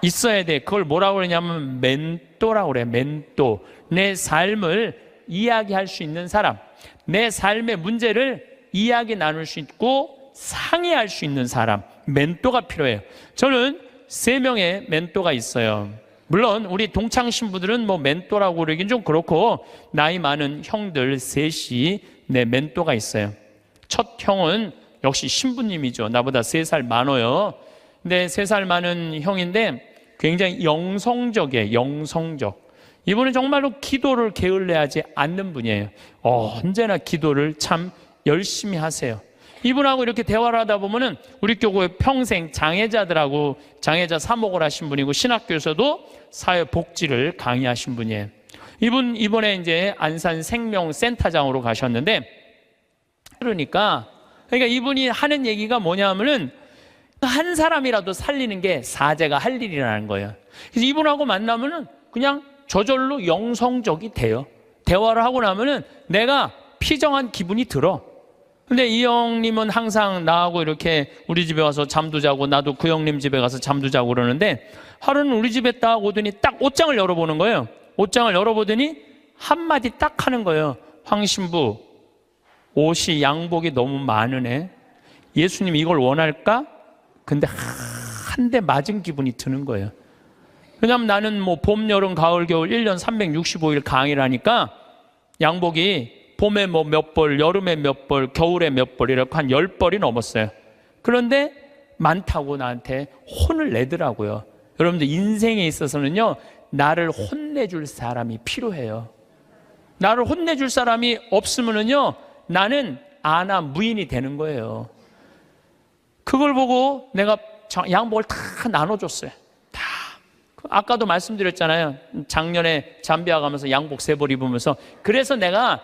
[SPEAKER 1] 있어야 돼. 그걸 뭐라고 그러냐면 멘토라고 그래. 멘토. 내 삶을 이야기할 수 있는 사람, 내 삶의 문제를 이야기 나눌 수 있고 상의할 수 있는 사람, 멘토가 필요해요. 저는 3명의 멘토가 있어요. 물론 우리 동창 신부들은 뭐 멘토라고 그러긴 좀 그렇고, 나이 많은 형들 셋이 내 멘토가 있어요. 첫 형은 역시 신부님이죠. 나보다 3살 많아요. 근데 3살 많은 형인데 굉장히 영성적이에요. 영성적. 이분은 정말로 기도를 게을리하지 않는 분이에요. 언제나 기도를 참 열심히 하세요. 이분하고 이렇게 대화를 하다 보면은 우리 교회 평생 장애자들하고 장애자 사목을 하신 분이고, 신학교에서도 사회복지를 강의하신 분이에요. 이분 이번에 이제 안산 생명센터장으로 가셨는데, 그러니까 이분이 하는 얘기가 뭐냐면은 한 사람이라도 살리는 게 사제가 할 일이라는 거예요. 그래서 이분하고 만나면은 그냥 저절로 영성적이 돼요. 대화를 하고 나면은 내가 피정한 기분이 들어. 근데 이 형님은 항상 나하고 이렇게 우리 집에 와서 잠도 자고, 나도 그 형님 집에 가서 잠도 자고 그러는데, 하루는 우리 집에 딱 오더니 딱 옷장을 열어보는 거예요. 옷장을 열어보더니 한마디 딱 하는 거예요. 황 신부, 옷이 양복이 너무 많으네. 예수님 이걸 원할까? 근데 한 대 맞은 기분이 드는 거예요. 왜냐하면 나는 뭐 봄, 여름, 가을, 겨울 1년 365일 강의를 하니까 양복이 봄에 뭐 몇 벌, 여름에 몇 벌, 겨울에 몇 벌, 이렇게 한 10벌이 넘었어요. 그런데 많다고 나한테 혼을 내더라고요. 여러분들 인생에 있어서는요, 나를 혼내줄 사람이 필요해요. 나를 혼내줄 사람이 없으면은요, 나는 아나 무인이 되는 거예요. 그걸 보고 내가 양복을 다 나눠줬어요. 다. 아까도 말씀드렸잖아요. 작년에 잠비아 가면서 양복 3벌 입으면서. 그래서 내가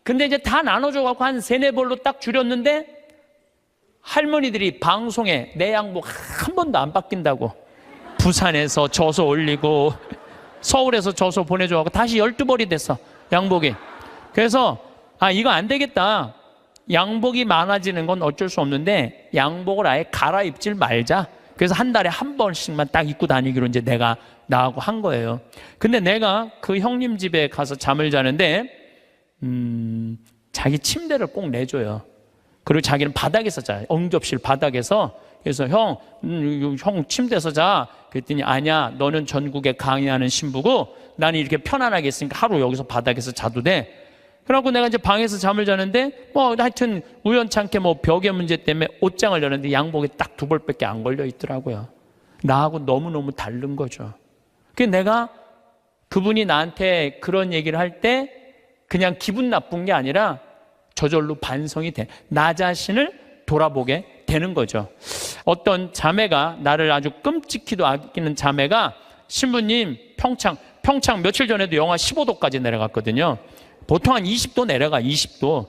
[SPEAKER 1] 근데 이제 다 나눠줘갖고 한 3-4벌로 딱 줄였는데 할머니들이 방송에 내 양복 한 번도 안 바뀐다고 부산에서 져서 올리고 서울에서 져서 보내줘갖고 다시 12벌이 됐어, 양복이. 그래서 이거 안 되겠다. 양복이 많아지는 건 어쩔 수 없는데 양복을 아예 갈아입질 말자. 그래서 한 달에 한 번씩만 딱 입고 다니기로 이제 내가 나하고 한 거예요. 근데 내가 그 형님 집에 가서 잠을 자는데 자기 침대를 꼭 내줘요. 그리고 자기는 바닥에서 자요. 응접실 바닥에서. 그래서 형 침대에서 자. 그랬더니 아니야, 너는 전국에 강의하는 신부고 나는 이렇게 편안하게 있으니까 하루 여기서 바닥에서 자도 돼. 그래갖고 내가 이제 방에서 잠을 자는데 하여튼 우연찮게 벽의 문제 때문에 옷장을 열었는데 양복이 딱 2벌밖에 안 걸려 있더라고요. 나하고 너무너무 다른 거죠. 그래서 내가 그분이 나한테 그런 얘기를 할 때 그냥 기분 나쁜 게 아니라 저절로 반성이 돼. 나 자신을 돌아보게 되는 거죠. 어떤 자매가, 나를 아주 끔찍히도 아끼는 자매가, 신부님 평창 며칠 전에도 영하 15도까지 내려갔거든요. 보통 한 20도 내려가, 20도.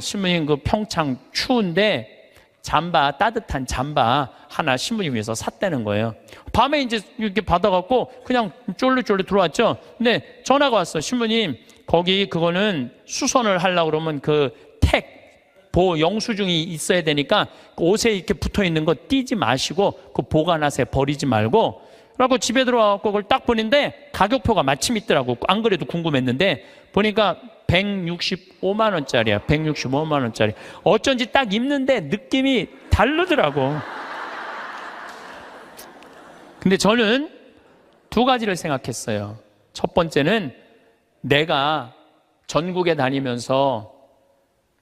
[SPEAKER 1] 신부님 그 평창 추운데 따뜻한 잠바 하나 신부님 위해서 샀다는 거예요. 밤에 이제 이렇게 받아갖고 그냥 쫄르쫄르 들어왔죠. 근데 전화가 왔어. 신부님, 거기 그거는 수선을 하려고 그러면 영수증이 있어야 되니까 옷에 이렇게 붙어 있는 거 띄지 마시고 그 보관하세요. 버리지 말고. 그래갖고 집에 들어와갖고 그걸 딱 보는데 가격표가 마침 있더라고. 안 그래도 궁금했는데 보니까 165만 원짜리야. 165만 원짜리. 어쩐지 딱 입는데 느낌이 다르더라고. 근데 저는 2가지를 생각했어요. 첫 번째는 내가 전국에 다니면서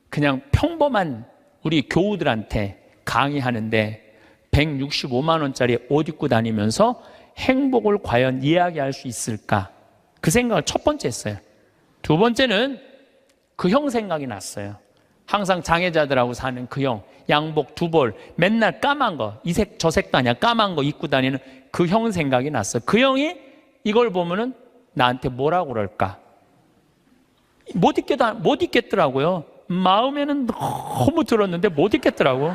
[SPEAKER 1] 그냥 평범한 우리 교우들한테 강의하는데 165만 원짜리 옷 입고 다니면서 행복을 과연 이야기할 수 있을까? 그 생각을 첫 번째 했어요. 2번째는 그 형 생각이 났어요. 항상 장애자들하고 사는 그 형, 양복 2벌, 맨날 까만 거, 이 색 저 색도 아니야, 까만 거 입고 다니는 그 형 생각이 났어요. 그 형이 이걸 보면은 나한테 뭐라고 그럴까? 못 입겠더라고요. 마음에는 너무 들었는데 못 입겠더라고.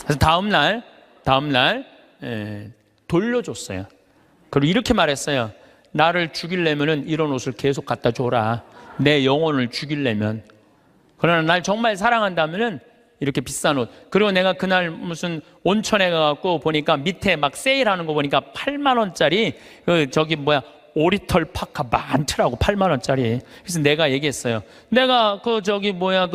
[SPEAKER 1] 그래서 다음날 돌려줬어요. 그리고 이렇게 말했어요. 나를 죽이려면은 이런 옷을 계속 갖다 줘라. 내 영혼을 죽이려면. 그러나 날 정말 사랑한다면은 이렇게 비싼 옷. 그리고 내가 그날 무슨 온천에 가갖고 보니까 밑에 막 세일하는 거 보니까 8만 원짜리 오리털 파카 많더라고. 8만 원짜리. 그래서 내가 얘기했어요. 내가 그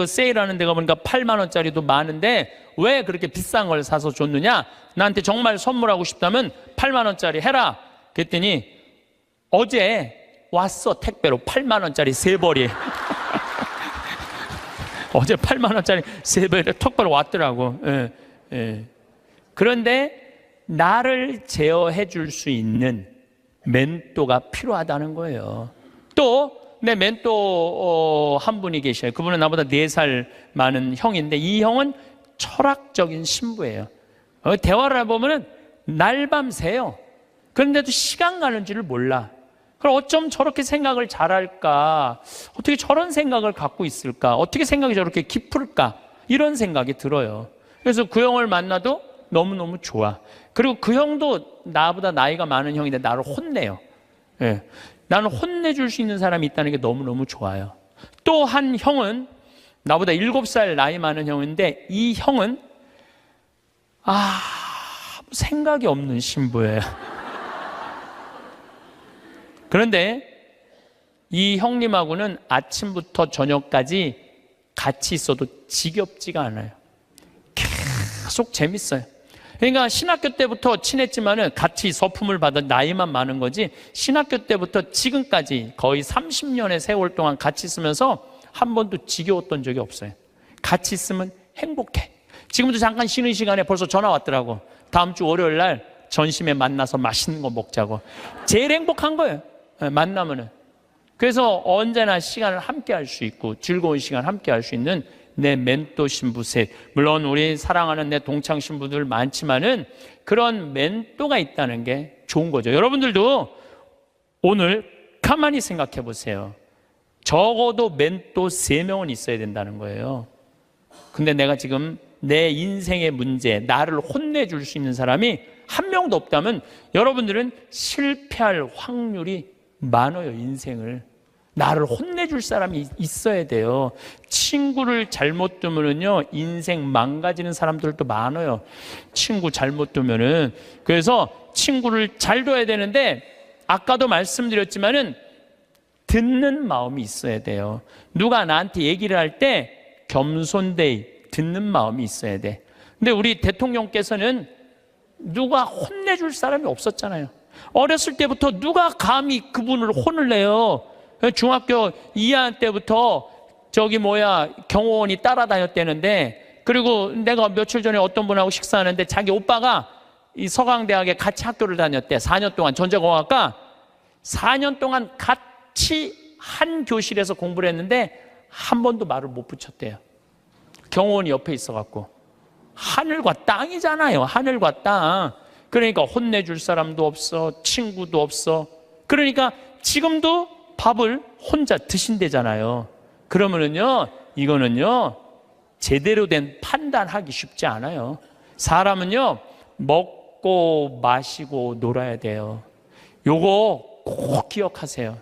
[SPEAKER 1] 세일하는 데가 보니까 8만 원짜리도 많은데 왜 그렇게 비싼 걸 사서 줬느냐? 나한테 정말 선물하고 싶다면 8만 원짜리 해라. 그랬더니 어제 왔어. 택배로 8만 원짜리 3벌이. 어제 8만 원짜리 3벌이 택배로 왔더라고. 그런데 나를 제어해 줄 수 있는 멘토가 필요하다는 거예요. 또 내 멘토 한 분이 계셔요. 그분은 나보다 4살 많은 형인데 이 형은 철학적인 신부예요. 대화를 해보면 날밤 새요. 그런데도 시간 가는 줄을 몰라. 그럼 어쩜 저렇게 생각을 잘할까? 어떻게 저런 생각을 갖고 있을까? 어떻게 생각이 저렇게 깊을까? 이런 생각이 들어요. 그래서 그 형을 만나도 너무너무 좋아. 그리고 그 형도 나보다 나이가 많은 형인데 나를 혼내요. 나는 혼내줄 수 있는 사람이 있다는 게 너무너무 좋아요. 또 한 형은 나보다 7살 나이 많은 형인데 이 형은 생각이 없는 신부예요. 그런데 이 형님하고는 아침부터 저녁까지 같이 있어도 지겹지가 않아요. 계속 재밌어요. 그러니까 신학교 때부터 친했지만은 같이 서품을 받아 나이만 많은 거지 신학교 때부터 지금까지 거의 30년의 세월 동안 같이 있으면서 한 번도 지겨웠던 적이 없어요. 같이 있으면 행복해. 지금도 잠깐 쉬는 시간에 벌써 전화 왔더라고. 다음 주 월요일 날 전심에 만나서 맛있는 거 먹자고. 제일 행복한 거예요. 만나면은. 그래서 언제나 시간을 함께 할 수 있고 즐거운 시간 함께 할 수 있는 내 멘토 신부 셋. 물론 우리 사랑하는 내 동창 신부들 많지만은 그런 멘토가 있다는 게 좋은 거죠. 여러분들도 오늘 가만히 생각해 보세요. 적어도 멘토 3명은 있어야 된다는 거예요. 근데 내가 지금 내 인생의 문제, 나를 혼내줄 수 있는 사람이 한 명도 없다면 여러분들은 실패할 확률이 많아요. 인생을 나를 혼내줄 사람이 있어야 돼요. 친구를 잘못 두면은요 인생 망가지는 사람들도 많아요. 친구 잘못 두면은. 그래서 친구를 잘 둬야 되는데 아까도 말씀드렸지만은 듣는 마음이 있어야 돼요. 누가 나한테 얘기를 할 때 겸손되이 듣는 마음이 있어야 돼. 근데 우리 대통령께서는 누가 혼내줄 사람이 없었잖아요. 어렸을 때부터 누가 감히 그분을 혼을 내요. 중학교 2학년 때부터 경호원이 따라다녔다는데, 그리고 내가 며칠 전에 어떤 분하고 식사하는데 자기 오빠가 이 서강대학에 같이 학교를 다녔대. 4년 동안 전자공학과 4년 동안 같이 한 교실에서 공부를 했는데 한 번도 말을 못 붙였대요. 경호원이 옆에 있어갖고. 하늘과 땅이잖아요. 하늘과 땅. 그러니까 혼내줄 사람도 없어, 친구도 없어. 그러니까 지금도 밥을 혼자 드신대잖아요. 그러면은요 이거는요 제대로 된 판단하기 쉽지 않아요. 사람은요 먹고 마시고 놀아야 돼요. 요거 꼭 기억하세요.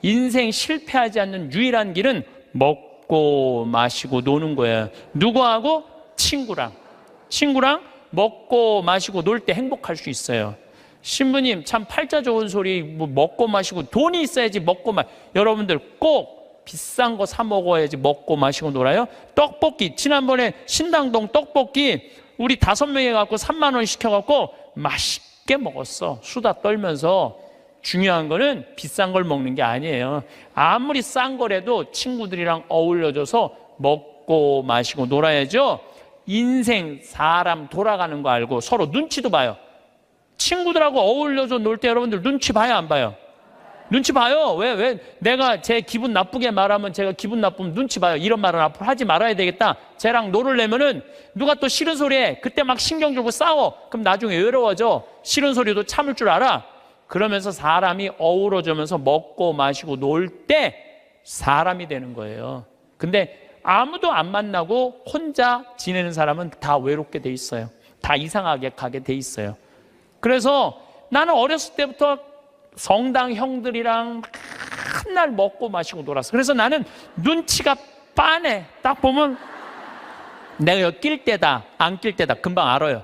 [SPEAKER 1] 인생 실패하지 않는 유일한 길은 먹고 마시고 노는 거예요. 누구하고? 친구랑 먹고 마시고 놀 때 행복할 수 있어요. 신부님 참 팔자 좋은 소리, 뭐 먹고 마시고 돈이 있어야지 먹고 여러분들 꼭 비싼 거 사 먹어야지 먹고 마시고 놀아요. 떡볶이, 지난번에 신당동 떡볶이 우리 5명이 갖고 3만 원 시켜갖고 맛있게 먹었어. 수다 떨면서. 중요한 거는 비싼 걸 먹는 게 아니에요. 아무리 싼 거라도 친구들이랑 어울려져서 먹고 마시고 놀아야죠. 인생 사람 돌아가는 거 알고 서로 눈치도 봐요. 친구들하고 어울려서 놀 때 여러분들 눈치 봐요, 안 봐요? 눈치 봐요. 왜 내가 제 기분 나쁘게 말하면 제가 기분 나쁘면 눈치 봐요. 이런 말은 앞으로 하지 말아야 되겠다. 쟤랑 놀으려면은 누가 또 싫은 소리 해. 그때 막 신경 주고 싸워. 그럼 나중에 외로워져. 싫은 소리도 참을 줄 알아. 그러면서 사람이 어우러지면서 먹고 마시고 놀 때 사람이 되는 거예요. 근데 아무도 안 만나고 혼자 지내는 사람은 다 외롭게 돼 있어요. 다 이상하게 가게 돼 있어요. 그래서 나는 어렸을 때부터 성당 형들이랑 맨날 먹고 마시고 놀았어. 그래서 나는 눈치가 빠네. 딱 보면 내가 여기 낄 때다 안 낄 때다 금방 알아요.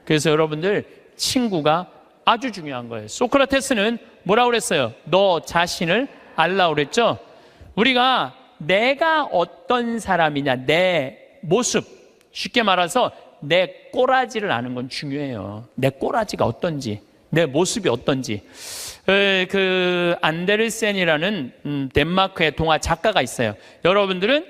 [SPEAKER 1] 그래서 여러분들 친구가 아주 중요한 거예요. 소크라테스는 뭐라고 그랬어요? 너 자신을 알라고 그랬죠. 우리가 내가 어떤 사람이냐, 내 모습, 쉽게 말해서 내 꼬라지를 아는 건 중요해요. 내 꼬라지가 어떤지, 내 모습이 어떤지. 그 안데르센이라는 덴마크의 동화 작가가 있어요. 여러분들은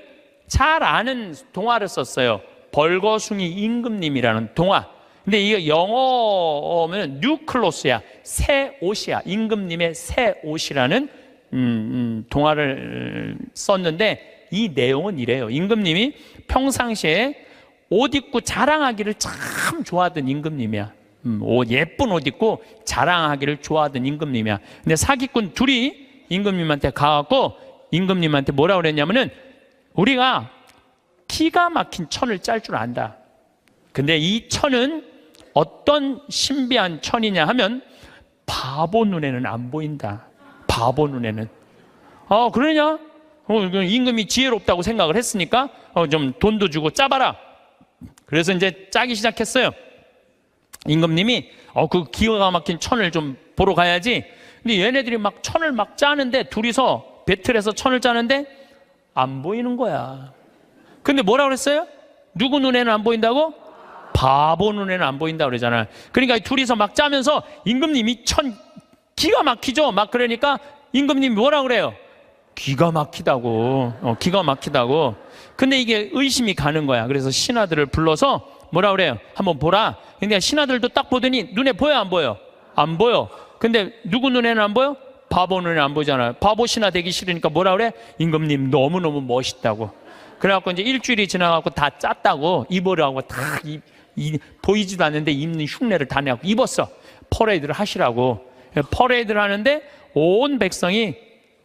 [SPEAKER 1] 잘 아는 동화를 썼어요. 벌거숭이 임금님이라는 동화. 근데 이게 영어면 뉴클로스야, 새 옷이야. 임금님의 새 옷이라는 동화를 썼는데 이 내용은 이래요. 임금님이 평상시에 옷 입고 자랑하기를 참 좋아하던 임금님이야. 예쁜 옷 입고 자랑하기를 좋아하던 임금님이야. 근데 사기꾼 둘이 임금님한테 가갖고 임금님한테 뭐라고 그랬냐면은 우리가 기가 막힌 천을 짤 줄 안다. 근데 이 천은 어떤 신비한 천이냐 하면 바보 눈에는 안 보인다. 바보 눈에는. 그러냐? 임금이 지혜롭다고 생각을 했으니까 좀 돈도 주고 짜봐라. 그래서 이제 짜기 시작했어요. 임금님이 그 기가 막힌 천을 좀 보러 가야지. 근데 얘네들이 막 천을 막 짜는데 둘이서 배틀해서 천을 짜는데 안 보이는 거야. 근데 뭐라고 그랬어요? 누구 눈에는 안 보인다고? 바보 눈에는 안 보인다 그러잖아요. 그러니까 둘이서 막 짜면서 임금님이 천 기가 막히죠. 막 그러니까 임금님이 뭐라고 그래요? 기가 막히다고. 기가 막히다고. 근데 이게 의심이 가는 거야. 그래서 신하들을 불러서 뭐라 그래요? 한번 보라. 근데 신하들도 딱 보더니 눈에 보여 안 보여? 안 보여. 근데 누구 눈에는 안 보여? 바보 눈에는 안 보이잖아요. 바보 신하 되기 싫으니까 뭐라 그래? 임금님 너무너무 멋있다고. 그래갖고 이제 일주일이 지나갖고 다 짰다고 입으라고 다 보이지도 않는데 입는 흉내를 다 내고 입었어. 퍼레이드를 하시라고. 퍼레이드를 하는데 온 백성이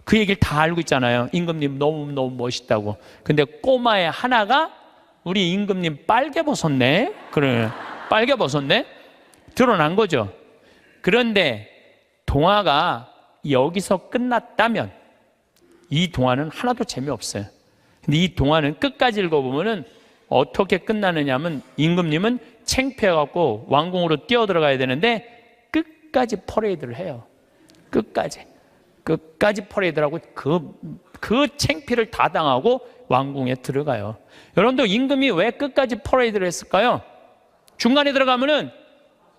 [SPEAKER 1] 그 얘기를 다 알고 있잖아요. 임금님 너무 멋있다고. 근데 꼬마의 하나가 우리 임금님 빨개 벗었네. 그래, 빨개 벗었네. 드러난 거죠. 그런데 동화가 여기서 끝났다면 이 동화는 하나도 재미없어요. 근데 이 동화는 끝까지 읽어보면은 어떻게 끝나느냐면 임금님은 창피해갖고 왕궁으로 뛰어들어가야 되는데 끝까지 퍼레이드를 해요. 끝까지 퍼레이드를 하고 그 창피를 다 당하고 왕궁에 들어가요. 여러분들 임금이 왜 끝까지 퍼레이드를 했을까요? 중간에 들어가면은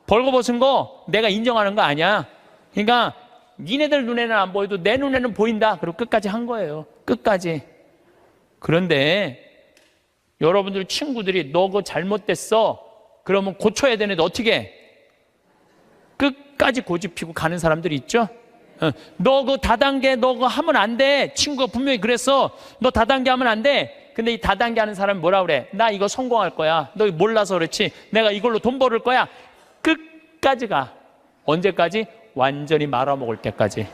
[SPEAKER 1] 벌거벗은 거 내가 인정하는 거 아니야. 그러니까 니네들 눈에는 안 보여도 내 눈에는 보인다. 그리고 끝까지 한 거예요. 끝까지. 그런데 여러분들 친구들이 너 그거 잘못됐어. 그러면 고쳐야 되는데 어떻게 해? 끝까지 고집피고 가는 사람들이 있죠. 너 그거 다단계 너 그거 하면 안 돼. 친구가 분명히 그랬어. 너 다단계 하면 안 돼. 근데 이 다단계 하는 사람이 뭐라 그래? 나 이거 성공할 거야. 너 몰라서 그렇지. 내가 이걸로 돈 벌을 거야. 끝까지 가. 언제까지? 완전히 말아먹을 때까지.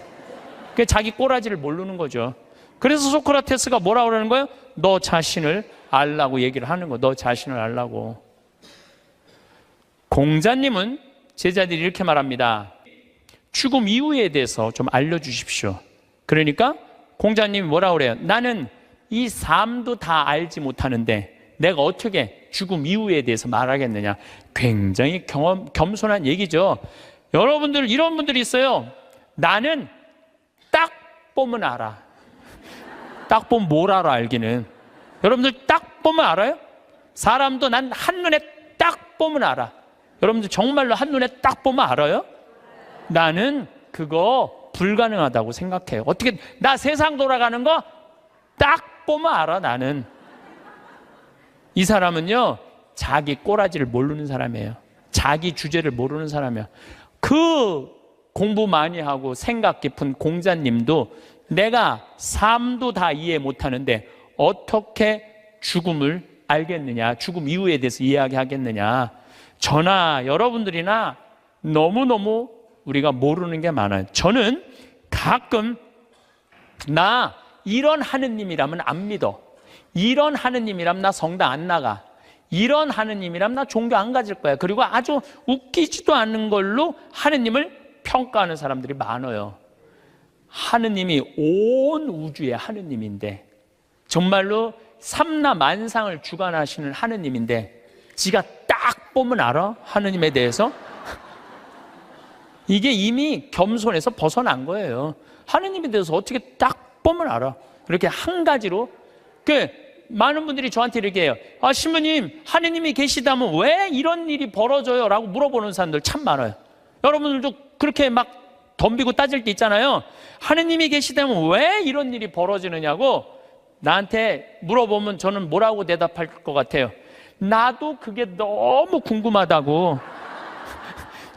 [SPEAKER 1] 그게 자기 꼬라지를 모르는 거죠. 그래서 소크라테스가 뭐라 그러는 거예요? 너 자신을 알라고 얘기를 하는 거. 너 자신을 알라고. 공자님은 제자들이 이렇게 말합니다. 죽음 이후에 대해서 좀 알려주십시오. 그러니까 공자님이 뭐라 그래요? 나는 이 삶도 다 알지 못하는데 내가 어떻게 죽음 이후에 대해서 말하겠느냐. 굉장히 겸손한 얘기죠. 여러분들 이런 분들이 있어요. 나는 딱 보면 알아. 딱 보면 뭘 알아 알기는. 여러분들 딱 보면 알아요? 사람도 난 한눈에 딱 보면 알아. 여러분들 정말로 한눈에 딱 보면 알아요? 나는 그거 불가능하다고 생각해요. 어떻게 나 세상 돌아가는 거 딱 보면 알아. 나는. 이 사람은요 자기 꼬라지를 모르는 사람이에요. 자기 주제를 모르는 사람이야. 그 공부 많이 하고 생각 깊은 공자님도 내가 삶도 다 이해 못하는데 어떻게 죽음을 알겠느냐, 죽음 이후에 대해서 이야기하겠느냐. 저나 여러분들이나 너무너무 우리가 모르는 게 많아요. 저는 가끔 나 이런 하느님이라면 안 믿어. 이런 하느님이라면 나 성당 안 나가. 이런 하느님이라면 나 종교 안 가질 거야. 그리고 아주 웃기지도 않는 걸로 하느님을 평가하는 사람들이 많아요. 하느님이 온 우주의 하느님인데 정말로 삼라 만상을 주관하시는 하느님인데 지가 딱 보면 알아? 하느님에 대해서? 이게 이미 겸손에서 벗어난 거예요. 하느님에 대해서 어떻게 딱 보면 알아. 이렇게 한 가지로 많은 분들이 저한테 이렇게 해요. 아, 신부님 하느님이 계시다면 왜 이런 일이 벌어져요? 라고 물어보는 사람들 참 많아요. 여러분들도 그렇게 막 덤비고 따질 때 있잖아요. 하느님이 계시다면 왜 이런 일이 벌어지느냐고 나한테 물어보면 저는 뭐라고 대답할 것 같아요? 나도 그게 너무 궁금하다고.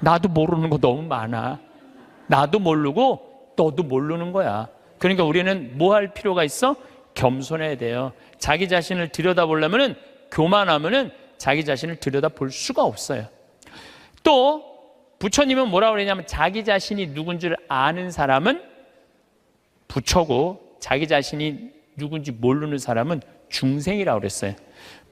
[SPEAKER 1] 나도 모르는 거 너무 많아. 나도 모르고 너도 모르는 거야. 그러니까 우리는 뭐 할 필요가 있어? 겸손해야 돼요. 자기 자신을 들여다보려면은 교만하면은 자기 자신을 들여다볼 수가 없어요. 또 부처님은 뭐라고 그러냐면 자기 자신이 누군 줄 아는 사람은 부처고 자기 자신이 누군지 모르는 사람은 중생이라고 그랬어요.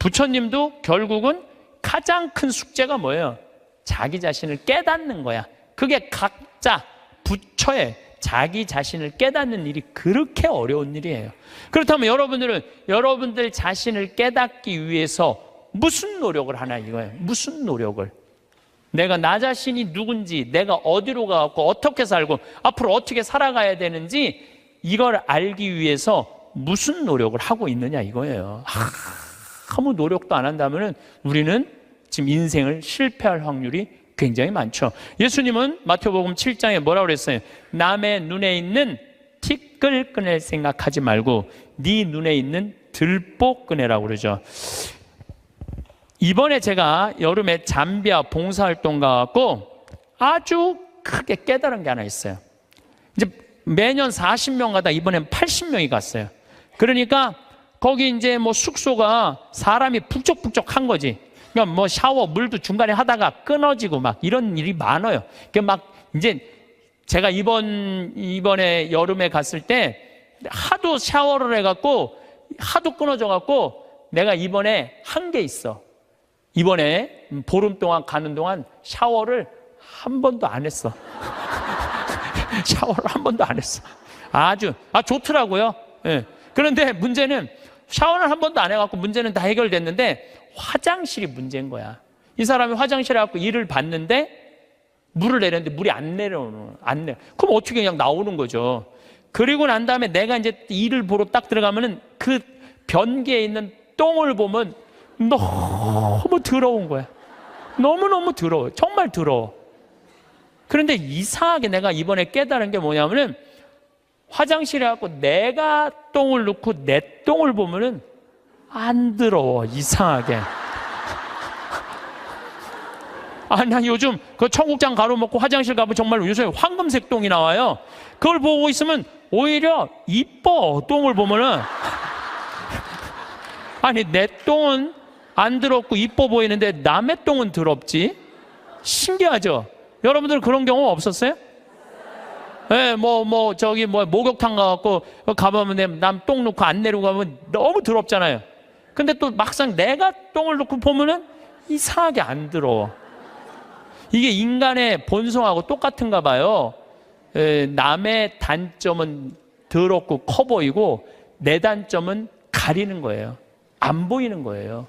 [SPEAKER 1] 부처님도 결국은 가장 큰 숙제가 뭐예요? 자기 자신을 깨닫는 거야. 그게 각자 부처의 자기 자신을 깨닫는 일이 그렇게 어려운 일이에요. 그렇다면 여러분들은 여러분들 자신을 깨닫기 위해서 무슨 노력을 하나 이거예요. 무슨 노력을. 내가 나 자신이 누군지, 내가 어디로 가고 어떻게 살고 앞으로 어떻게 살아가야 되는지 이걸 알기 위해서 무슨 노력을 하고 있느냐 이거예요. 아무 노력도 안 한다면 우리는 지금 인생을 실패할 확률이 굉장히 많죠. 예수님은 마태복음 7장에 뭐라고 그랬어요? 남의 눈에 있는 티끌 꺼낼 생각하지 말고 네 눈에 있는 들보 꺼내라고 그러죠. 이번에 제가 여름에 잠비아 봉사활동 가고 아주 크게 깨달은 게 하나 있어요. 이제 매년 40명 가다 이번엔 80명이 갔어요. 그러니까 거기 이제 뭐 숙소가 사람이 북적북적한 거지. 그러니까 뭐 샤워 물도 중간에 하다가 끊어지고 막 이런 일이 많아요. 그러니까 막 이제 제가 이번에 여름에 갔을 때 하도 샤워를 해갖고 하도 끊어져갖고 내가 이번에 한 게 있어. 이번에 보름 동안 가는 동안 샤워를 한 번도 안 했어. 샤워를 한 번도 안 했어. 좋더라고요. 예. 그런데 문제는 샤워를 한 번도 안 해갖고 문제는 다 해결됐는데 화장실이 문제인 거야. 이 사람이 화장실에 갖고 일을 봤는데 물을 내렸는데 물이 안 내려. 그럼 어떻게 그냥 나오는 거죠. 그리고 난 다음에 내가 이제 일을 보러 딱 들어가면은 그 변기에 있는 똥을 보면 너무 더러운 거야. 너무너무 더러워. 정말 더러워. 그런데 이상하게 내가 이번에 깨달은 게 뭐냐면은 화장실에 갖고 내가 똥을 넣고 내 똥을 보면은 안 더러워. 이상하게. 난 요즘 그 청국장 가루 먹고 화장실 가면 정말 요새 황금색 똥이 나와요. 그걸 보고 있으면 오히려 이뻐. 똥을 보면은. 내 똥은 안 더럽고 이뻐 보이는데 남의 똥은 더럽지? 신기하죠? 여러분들 그런 경험 없었어요? 네, 목욕탕 가갖고 가보면 남 똥 놓고 안 내리고 가면 너무 더럽잖아요. 근데 또 막상 내가 똥을 놓고 보면은 이상하게 안 더러워. 이게 인간의 본성하고 똑같은가 봐요. 남의 단점은 더럽고 커 보이고 내 단점은 가리는 거예요. 안 보이는 거예요.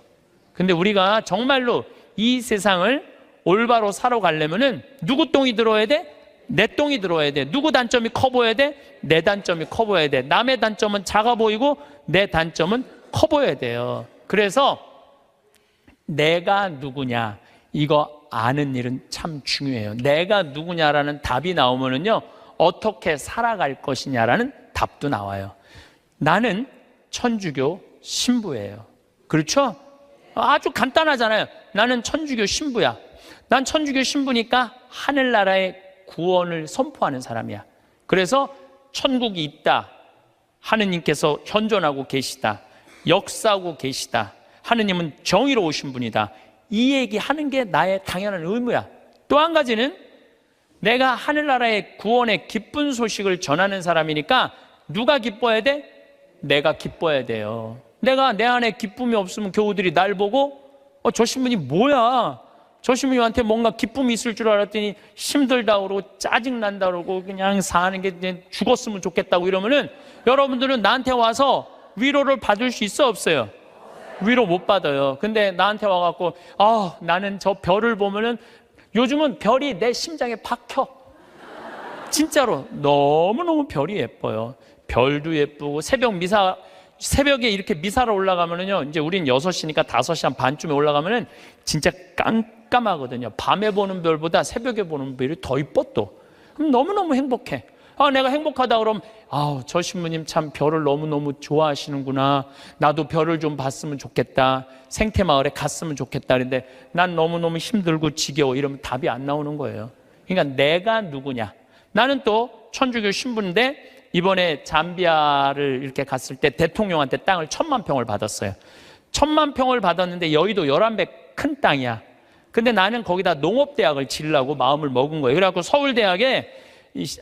[SPEAKER 1] 근데 우리가 정말로 이 세상을 올바로 살아가려면은 누구 똥이 들어야 돼? 내 똥이 들어야 돼. 누구 단점이 커 보여야 돼? 내 단점이 커 보여야 돼. 남의 단점은 작아 보이고 내 단점은 커 보여야 돼요. 그래서 내가 누구냐 이거 아는 일은 참 중요해요. 내가 누구냐라는 답이 나오면은요 어떻게 살아갈 것이냐라는 답도 나와요. 나는 천주교 신부예요. 그렇죠? 아주 간단하잖아요. 나는 천주교 신부야. 난 천주교 신부니까 하늘나라의 구원을 선포하는 사람이야. 그래서 천국이 있다. 하느님께서 현존하고 계시다. 역사하고 계시다. 하느님은 정의로우신 분이다. 이 얘기하는 게 나의 당연한 의무야. 또 한 가지는 내가 하늘나라의 구원의 기쁜 소식을 전하는 사람이니까 누가 기뻐야 돼? 내가 기뻐야 돼요. 내가 내 안에 기쁨이 없으면 교우들이 날 보고 저 신부님 뭐야? 저 신부님한테 뭔가 기쁨이 있을 줄 알았더니 힘들다 그러고 짜증난다 그러고 그냥 사는 게 죽었으면 좋겠다고 이러면은 여러분들은 나한테 와서 위로를 받을 수 있어 없어요? 위로 못 받아요. 근데 나한테 와갖고 나는 저 별을 보면은 요즘은 별이 내 심장에 박혀. 진짜로 너무너무 별이 예뻐요. 별도 예쁘고 새벽에 이렇게 미사를 올라가면은요, 이제 우린 6시니까 5시 한 반쯤에 올라가면은 진짜 깜깜하거든요. 밤에 보는 별보다 새벽에 보는 별이 더 이뻐 또. 그럼 너무너무 행복해. 내가 행복하다 그러면 저 신부님 참 별을 너무너무 좋아하시는구나. 나도 별을 좀 봤으면 좋겠다. 생태마을에 갔으면 좋겠다. 그런데 난 너무너무 힘들고 지겨워. 이러면 답이 안 나오는 거예요. 그러니까 내가 누구냐. 나는 또 천주교 신부인데 이번에 잠비아를 이렇게 갔을 때 대통령한테 땅을 10,000평을 받았어요. 10,000평을 받았는데 여의도 11배 큰 땅이야. 근데 나는 거기다 농업대학을 지으려고 마음을 먹은 거예요. 그래갖고 서울대학에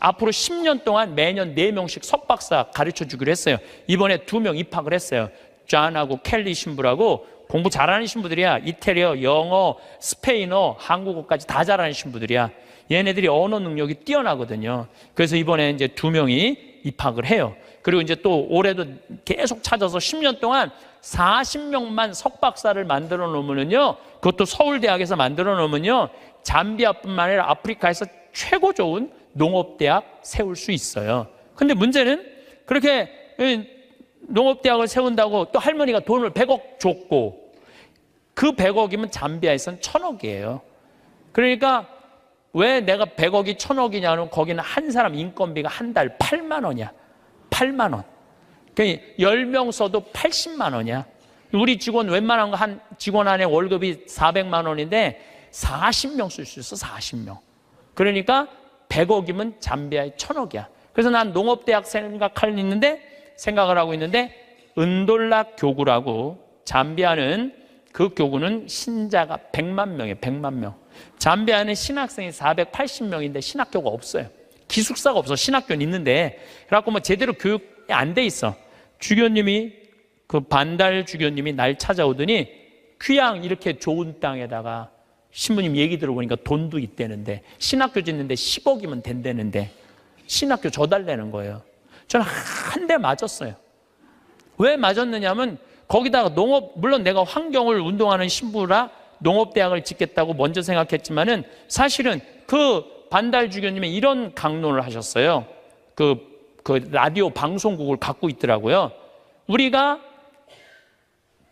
[SPEAKER 1] 앞으로 10년 동안 매년 4명씩 석박사 가르쳐 주기로 했어요. 이번에 2명 입학을 했어요. 존하고 켈리 신부라고 공부 잘하는 신부들이야. 이태리어, 영어, 스페인어, 한국어까지 다 잘하는 신부들이야. 얘네들이 언어 능력이 뛰어나거든요. 그래서 이번에 이제 2명이 입학을 해요. 그리고 이제 또 올해도 계속 찾아서 10년 동안 40명만 석박사를 만들어 놓으면요, 그것도 서울대학에서 만들어 놓으면요, 잠비아뿐만 아니라 아프리카에서 최고 좋은 농업대학 세울 수 있어요. 근데 문제는 그렇게 농업대학을 세운다고 또 할머니가 돈을 100억 줬고, 그 100억이면 잠비아에서는 1,000억이에요. 그러니까 왜 내가 100억이 1,000억이냐면 거기는 한 사람 인건비가 한 달 8만 원이야. 8만 원. 그러니까 10명 써도 80만 원이야. 우리 직원 웬만한 거 한 직원 안에 월급이 400만 원인데 40명 쓸 수 있어. 40명. 그러니까 100억이면 잠비아에 1,000억이야. 그래서 난 농업대학 생각을 하고 있는데 은돌락 교구라고, 잠비아는 그 교구는 신자가 100만 명이에요. 100만 명. 잠비아는 신학생이 480명인데 신학교가 없어요. 기숙사가 없어. 신학교는 있는데. 그래갖고 뭐 제대로 교육이 안 돼 있어. 주교님이, 그 반달 주교님이 날 찾아오더니 귀양 이렇게 좋은 땅에다가 신부님 얘기 들어보니까 돈도 있대는데, 신학교 짓는데 10억이면 된다는데 신학교 줘달라는 거예요. 저는 한 대 맞았어요. 왜 맞았느냐면 거기다가 농업, 물론 내가 환경을 운동하는 신부라 농업대학을 짓겠다고 먼저 생각했지만은 사실은 그 반달 주교님이 이런 강론을 하셨어요. 그 라디오 방송국을 갖고 있더라고요. 우리가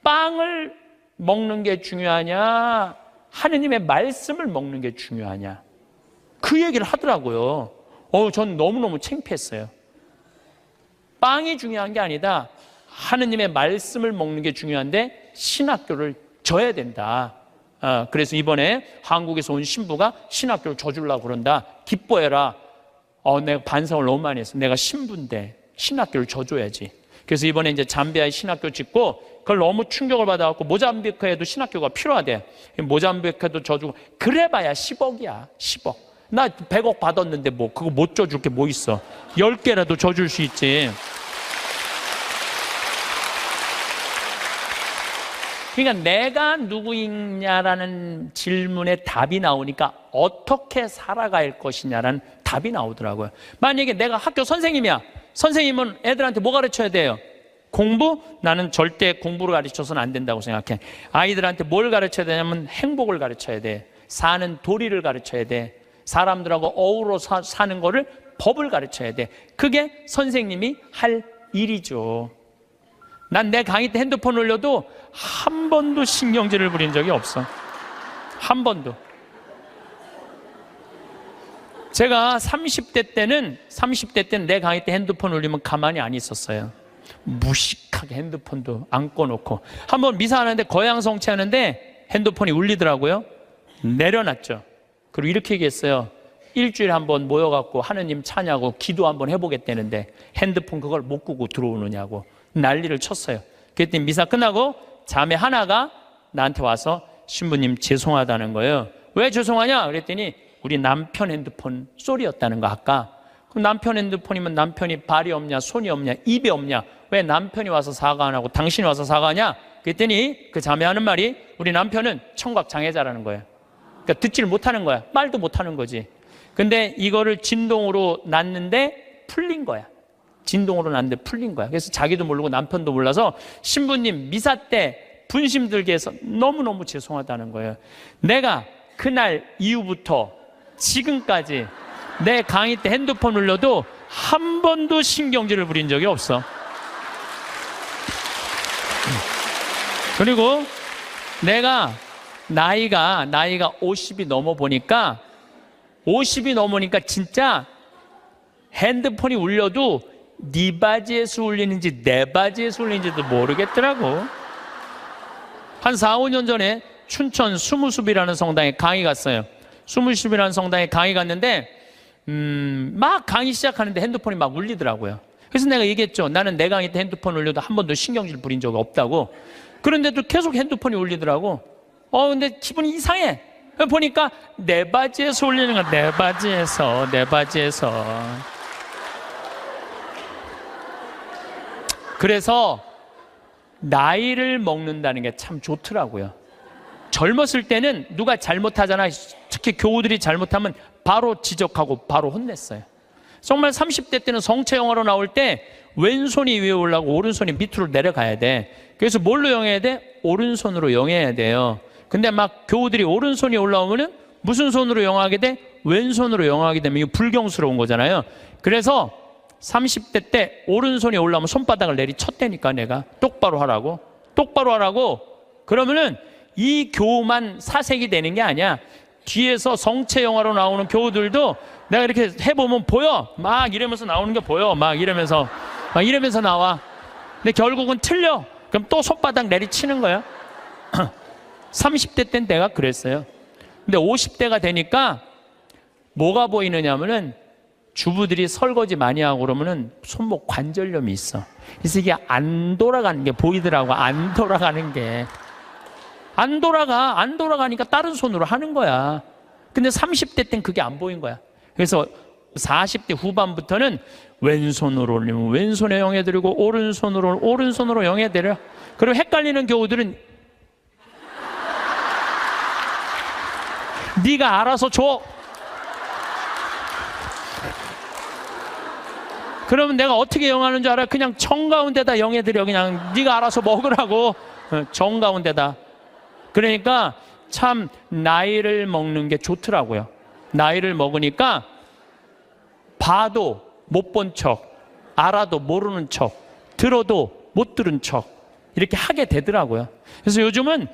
[SPEAKER 1] 빵을 먹는 게 중요하냐, 하느님의 말씀을 먹는 게 중요하냐, 그 얘기를 하더라고요. 전 너무너무 창피했어요. 빵이 중요한 게 아니다. 하느님의 말씀을 먹는 게 중요한데 신학교를 져야 된다. 그래서 이번에 한국에서 온 신부가 신학교를 져주려고 그런다. 기뻐해라. 내가 반성을 너무 많이 했어. 내가 신부인데 신학교를 져줘야지. 그래서 이번에 이제 잠비아에 신학교 짓고, 그걸 너무 충격을 받아갖고 모잠비크에도 신학교가 필요하대. 모잠비크에도 져주고. 그래봐야 10억이야. 10억. 나 100억 받았는데 뭐 그거 못 져줄 게 뭐 있어. 10개라도 져줄 수 있지. 그러니까 내가 누구이냐라는 질문에 답이 나오니까 어떻게 살아갈 것이냐라는 답이 나오더라고요. 만약에 내가 학교 선생님이야. 선생님은 애들한테 뭐 가르쳐야 돼요? 공부? 나는 절대 공부를 가르쳐서는 안 된다고 생각해. 아이들한테 뭘 가르쳐야 되냐면 행복을 가르쳐야 돼. 사는 도리를 가르쳐야 돼. 사람들하고 어우러 사는 거를, 법을 가르쳐야 돼. 그게 선생님이 할 일이죠. 난 내 강의 때 핸드폰 올려도 한 번도 신경질을 부린 적이 없어. 한 번도. 제가 30대 때는 내 강의 때 핸드폰 올리면 가만히 안 있었어요. 무식하게 핸드폰도 안 꺼놓고. 한번 미사하는데 거양성취하는데 핸드폰이 울리더라고요. 내려놨죠. 그리고 이렇게 얘기했어요. 일주일에 한번 모여갖고 하느님 찬양하고 기도 한번 해보겠다는데 핸드폰 그걸 못 끄고 들어오느냐고 난리를 쳤어요. 그랬더니 미사 끝나고 자매 하나가 나한테 와서 신부님 죄송하다는 거예요. 왜 죄송하냐? 그랬더니 우리 남편 핸드폰 소리였다는 거. 아까 그럼 남편 핸드폰이면 남편이 발이 없냐, 손이 없냐, 입이 없냐, 왜 남편이 와서 사과 안 하고 당신이 와서 사과하냐? 그랬더니 그 자매하는 말이 우리 남편은 청각 장애자라는 거예요. 그러니까 듣지를 못하는 거야. 말도 못하는 거지. 근데 이거를 진동으로 놨는데 풀린 거야. 진동으로 놨는데 풀린 거야. 그래서 자기도 모르고 남편도 몰라서 신부님 미사 때 분심 들게 해서 너무너무 죄송하다는 거예요. 내가 그날 이후부터 지금까지 내 강의 때 핸드폰 울려도 한 번도 신경질을 부린 적이 없어. 그리고 내가 나이가 50이 넘어 보니까 50이 넘으니까 진짜 핸드폰이 울려도 네 바지에서 울리는지 내 바지에서 울리는지도 모르겠더라고. 한 4, 5년 전에 춘천 수무숲이라는 성당에 강의 갔어요. 수무숲이라는 성당에 강의 갔는데 막 강의 시작하는데 핸드폰이 막 울리더라고요. 그래서 내가 얘기했죠. 나는 내 강의 때 핸드폰 울려도 한 번도 신경질 부린 적이 없다고. 그런데도 계속 핸드폰이 울리더라고. 근데 기분이 이상해. 보니까 내 바지에서 울리는 거야. 내 바지에서. 그래서 나이를 먹는다는 게 참 좋더라고요. 젊었을 때는 누가 잘못하잖아. 특히 교우들이 잘못하면 바로 지적하고 바로 혼냈어요. 정말 30대 때는 성체 영화로 나올 때 왼손이 위에 올라가고 오른손이 밑으로 내려가야 돼. 그래서 뭘로 영해야 돼? 오른손으로 영해야 돼요. 근데 막 교우들이 오른손이 올라오면은 무슨 손으로 영하게 돼? 왼손으로 영하게 되면 이거 불경스러운 거잖아요. 그래서 30대 때 오른손이 올라오면 손바닥을 내리쳤다니까. 내가 똑바로 하라고. 그러면은 이 교우만 사색이 되는 게 아니야. 뒤에서 성체 영화로 나오는 교우들도 내가 이렇게 해보면 보여. 막 이러면서 나오는 게 보여. 막 이러면서 나와. 근데 결국은 틀려. 그럼 또 손바닥 내리치는 거야. 30대 땐 내가 그랬어요. 근데 50대가 되니까 뭐가 보이느냐면은 주부들이 설거지 많이 하고 그러면은 손목 관절염이 있어. 그래서 이게 안 돌아가는 게 보이더라고. 안 돌아가는 게. 안 돌아가니까 다른 손으로 하는 거야. 근데 30대 땐 그게 안 보인 거야. 그래서 40대 후반부터는 왼손으로 올리면 왼손에 영에 들고 오른손으로 영에 들여. 그리고 헷갈리는 교우들은 네가 알아서 줘. 그러면 내가 어떻게 영하는 줄 알아? 그냥 정가운데다 영에 들여. 그냥 네가 알아서 먹으라고. 정가운데다. 그러니까 참 나이를 먹는 게 좋더라고요. 나이를 먹으니까 봐도 못 본 척, 알아도 모르는 척, 들어도 못 들은 척 이렇게 하게 되더라고요. 그래서 요즘은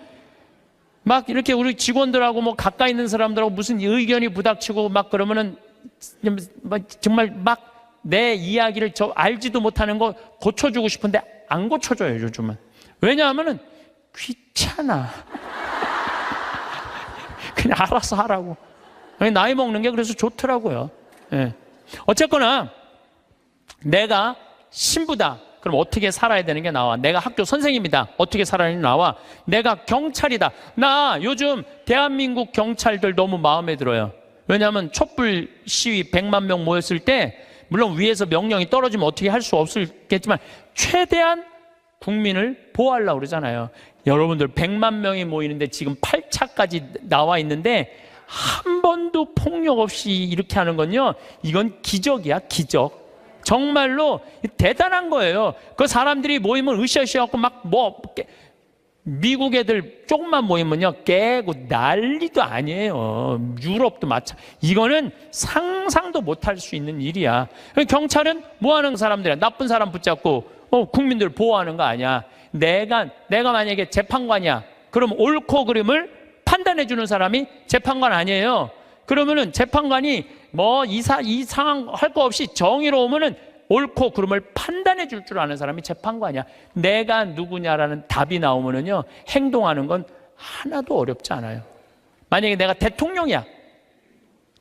[SPEAKER 1] 막 이렇게 우리 직원들하고 뭐 가까이 있는 사람들하고 무슨 의견이 부닥치고 막 그러면은 정말 막 내 이야기를 저 알지도 못하는 거 고쳐주고 싶은데 안 고쳐줘요, 요즘은. 왜냐하면은 귀찮아. 그냥 알아서 하라고. 나이 먹는 게 그래서 좋더라고요. 예. 어쨌거나 내가 신부다. 그럼 어떻게 살아야 되는 게 나와? 내가 학교 선생님이다. 어떻게 살아야 되는 게 나와? 내가 경찰이다. 나 요즘 대한민국 경찰들 너무 마음에 들어요. 왜냐하면 촛불 시위 100만 명 모였을 때 물론 위에서 명령이 떨어지면 어떻게 할 수 없겠지만 최대한 국민을 보호하려고 그러잖아요. 여러분들 100만 명이 모이는데 지금 8차까지 나와 있는데 한 번도 폭력 없이 이렇게 하는 건요, 이건 기적이야, 기적. 정말로 대단한 거예요. 그 사람들이 모이면 으쌰으쌰 하고 막 미국 애들 조금만 모이면요 깨고 난리도 아니에요. 유럽도 마찬가지. 이거는 상상도 못할 수 있는 일이야. 경찰은 뭐 하는 사람들이야? 나쁜 사람 붙잡고 국민들 보호하는 거 아니야. 내가 만약에 재판관이야. 그럼 옳고 그름을 판단해 주는 사람이 재판관 아니에요. 그러면은 재판관이 뭐 이 상황 할 거 없이 정의로우면은 옳고 그름을 판단해 줄 줄 아는 사람이 재판관이야. 내가 누구냐라는 답이 나오면은요 행동하는 건 하나도 어렵지 않아요. 만약에 내가 대통령이야.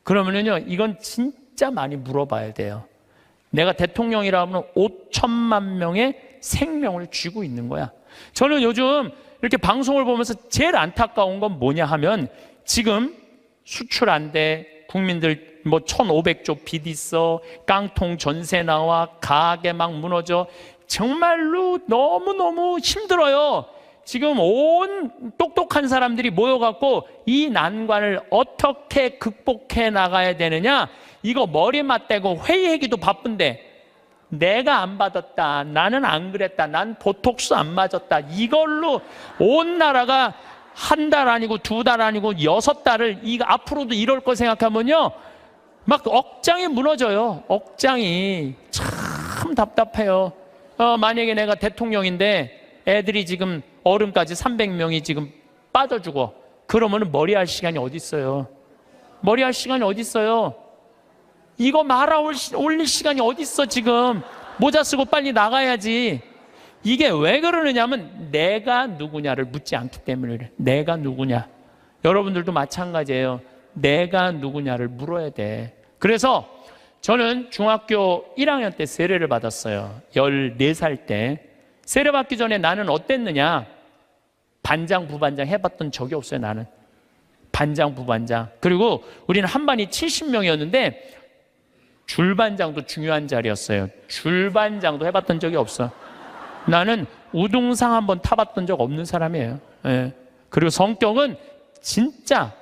[SPEAKER 1] 그러면은요 이건 진짜 많이 물어봐야 돼요. 내가 대통령이라면 5천만 명의 생명을 쥐고 있는 거야. 저는 요즘 이렇게 방송을 보면서 제일 안타까운 건 뭐냐 하면 지금 수출 안 돼. 국민들 뭐 1,500조 빚 있어. 깡통 전세 나와. 가게 막 무너져. 정말로 너무너무 힘들어요. 지금 온 똑똑한 사람들이 모여갖고 이 난관을 어떻게 극복해 나가야 되느냐, 이거 머리 맞대고 회의하기도 바쁜데 내가 안 받았다, 나는 안 그랬다, 난 보톡스 안 맞았다, 이걸로 온 나라가 한 달 아니고 2달 아니고 6달을 이거 앞으로도 이럴 거 생각하면요 막 억장이 무너져요. 억장이 참 답답해요. 만약에 내가 대통령인데 애들이 지금 어른까지 300명이 지금 빠져 죽어. 그러면 머리할 시간이 어디 있어요? 머리할 시간이 어디 있어요? 이거 말아 올릴 시간이 어디 있어? 지금 모자 쓰고 빨리 나가야지. 이게 왜 그러느냐면 내가 누구냐를 묻지 않기 때문에 그래. 내가 누구냐. 여러분들도 마찬가지예요. 내가 누구냐를 물어야 돼. 그래서 저는 중학교 1학년 때 세례를 받았어요. 14살 때. 세례 받기 전에 나는 어땠느냐? 반장, 부반장 해봤던 적이 없어요. 나는 반장, 부반장. 그리고 우리는 한 반이 70명이었는데 줄반장도 중요한 자리였어요. 줄반장도 해봤던 적이 없어. 나는 우등상 한번 타봤던 적 없는 사람이에요. 예. 그리고 성격은 진짜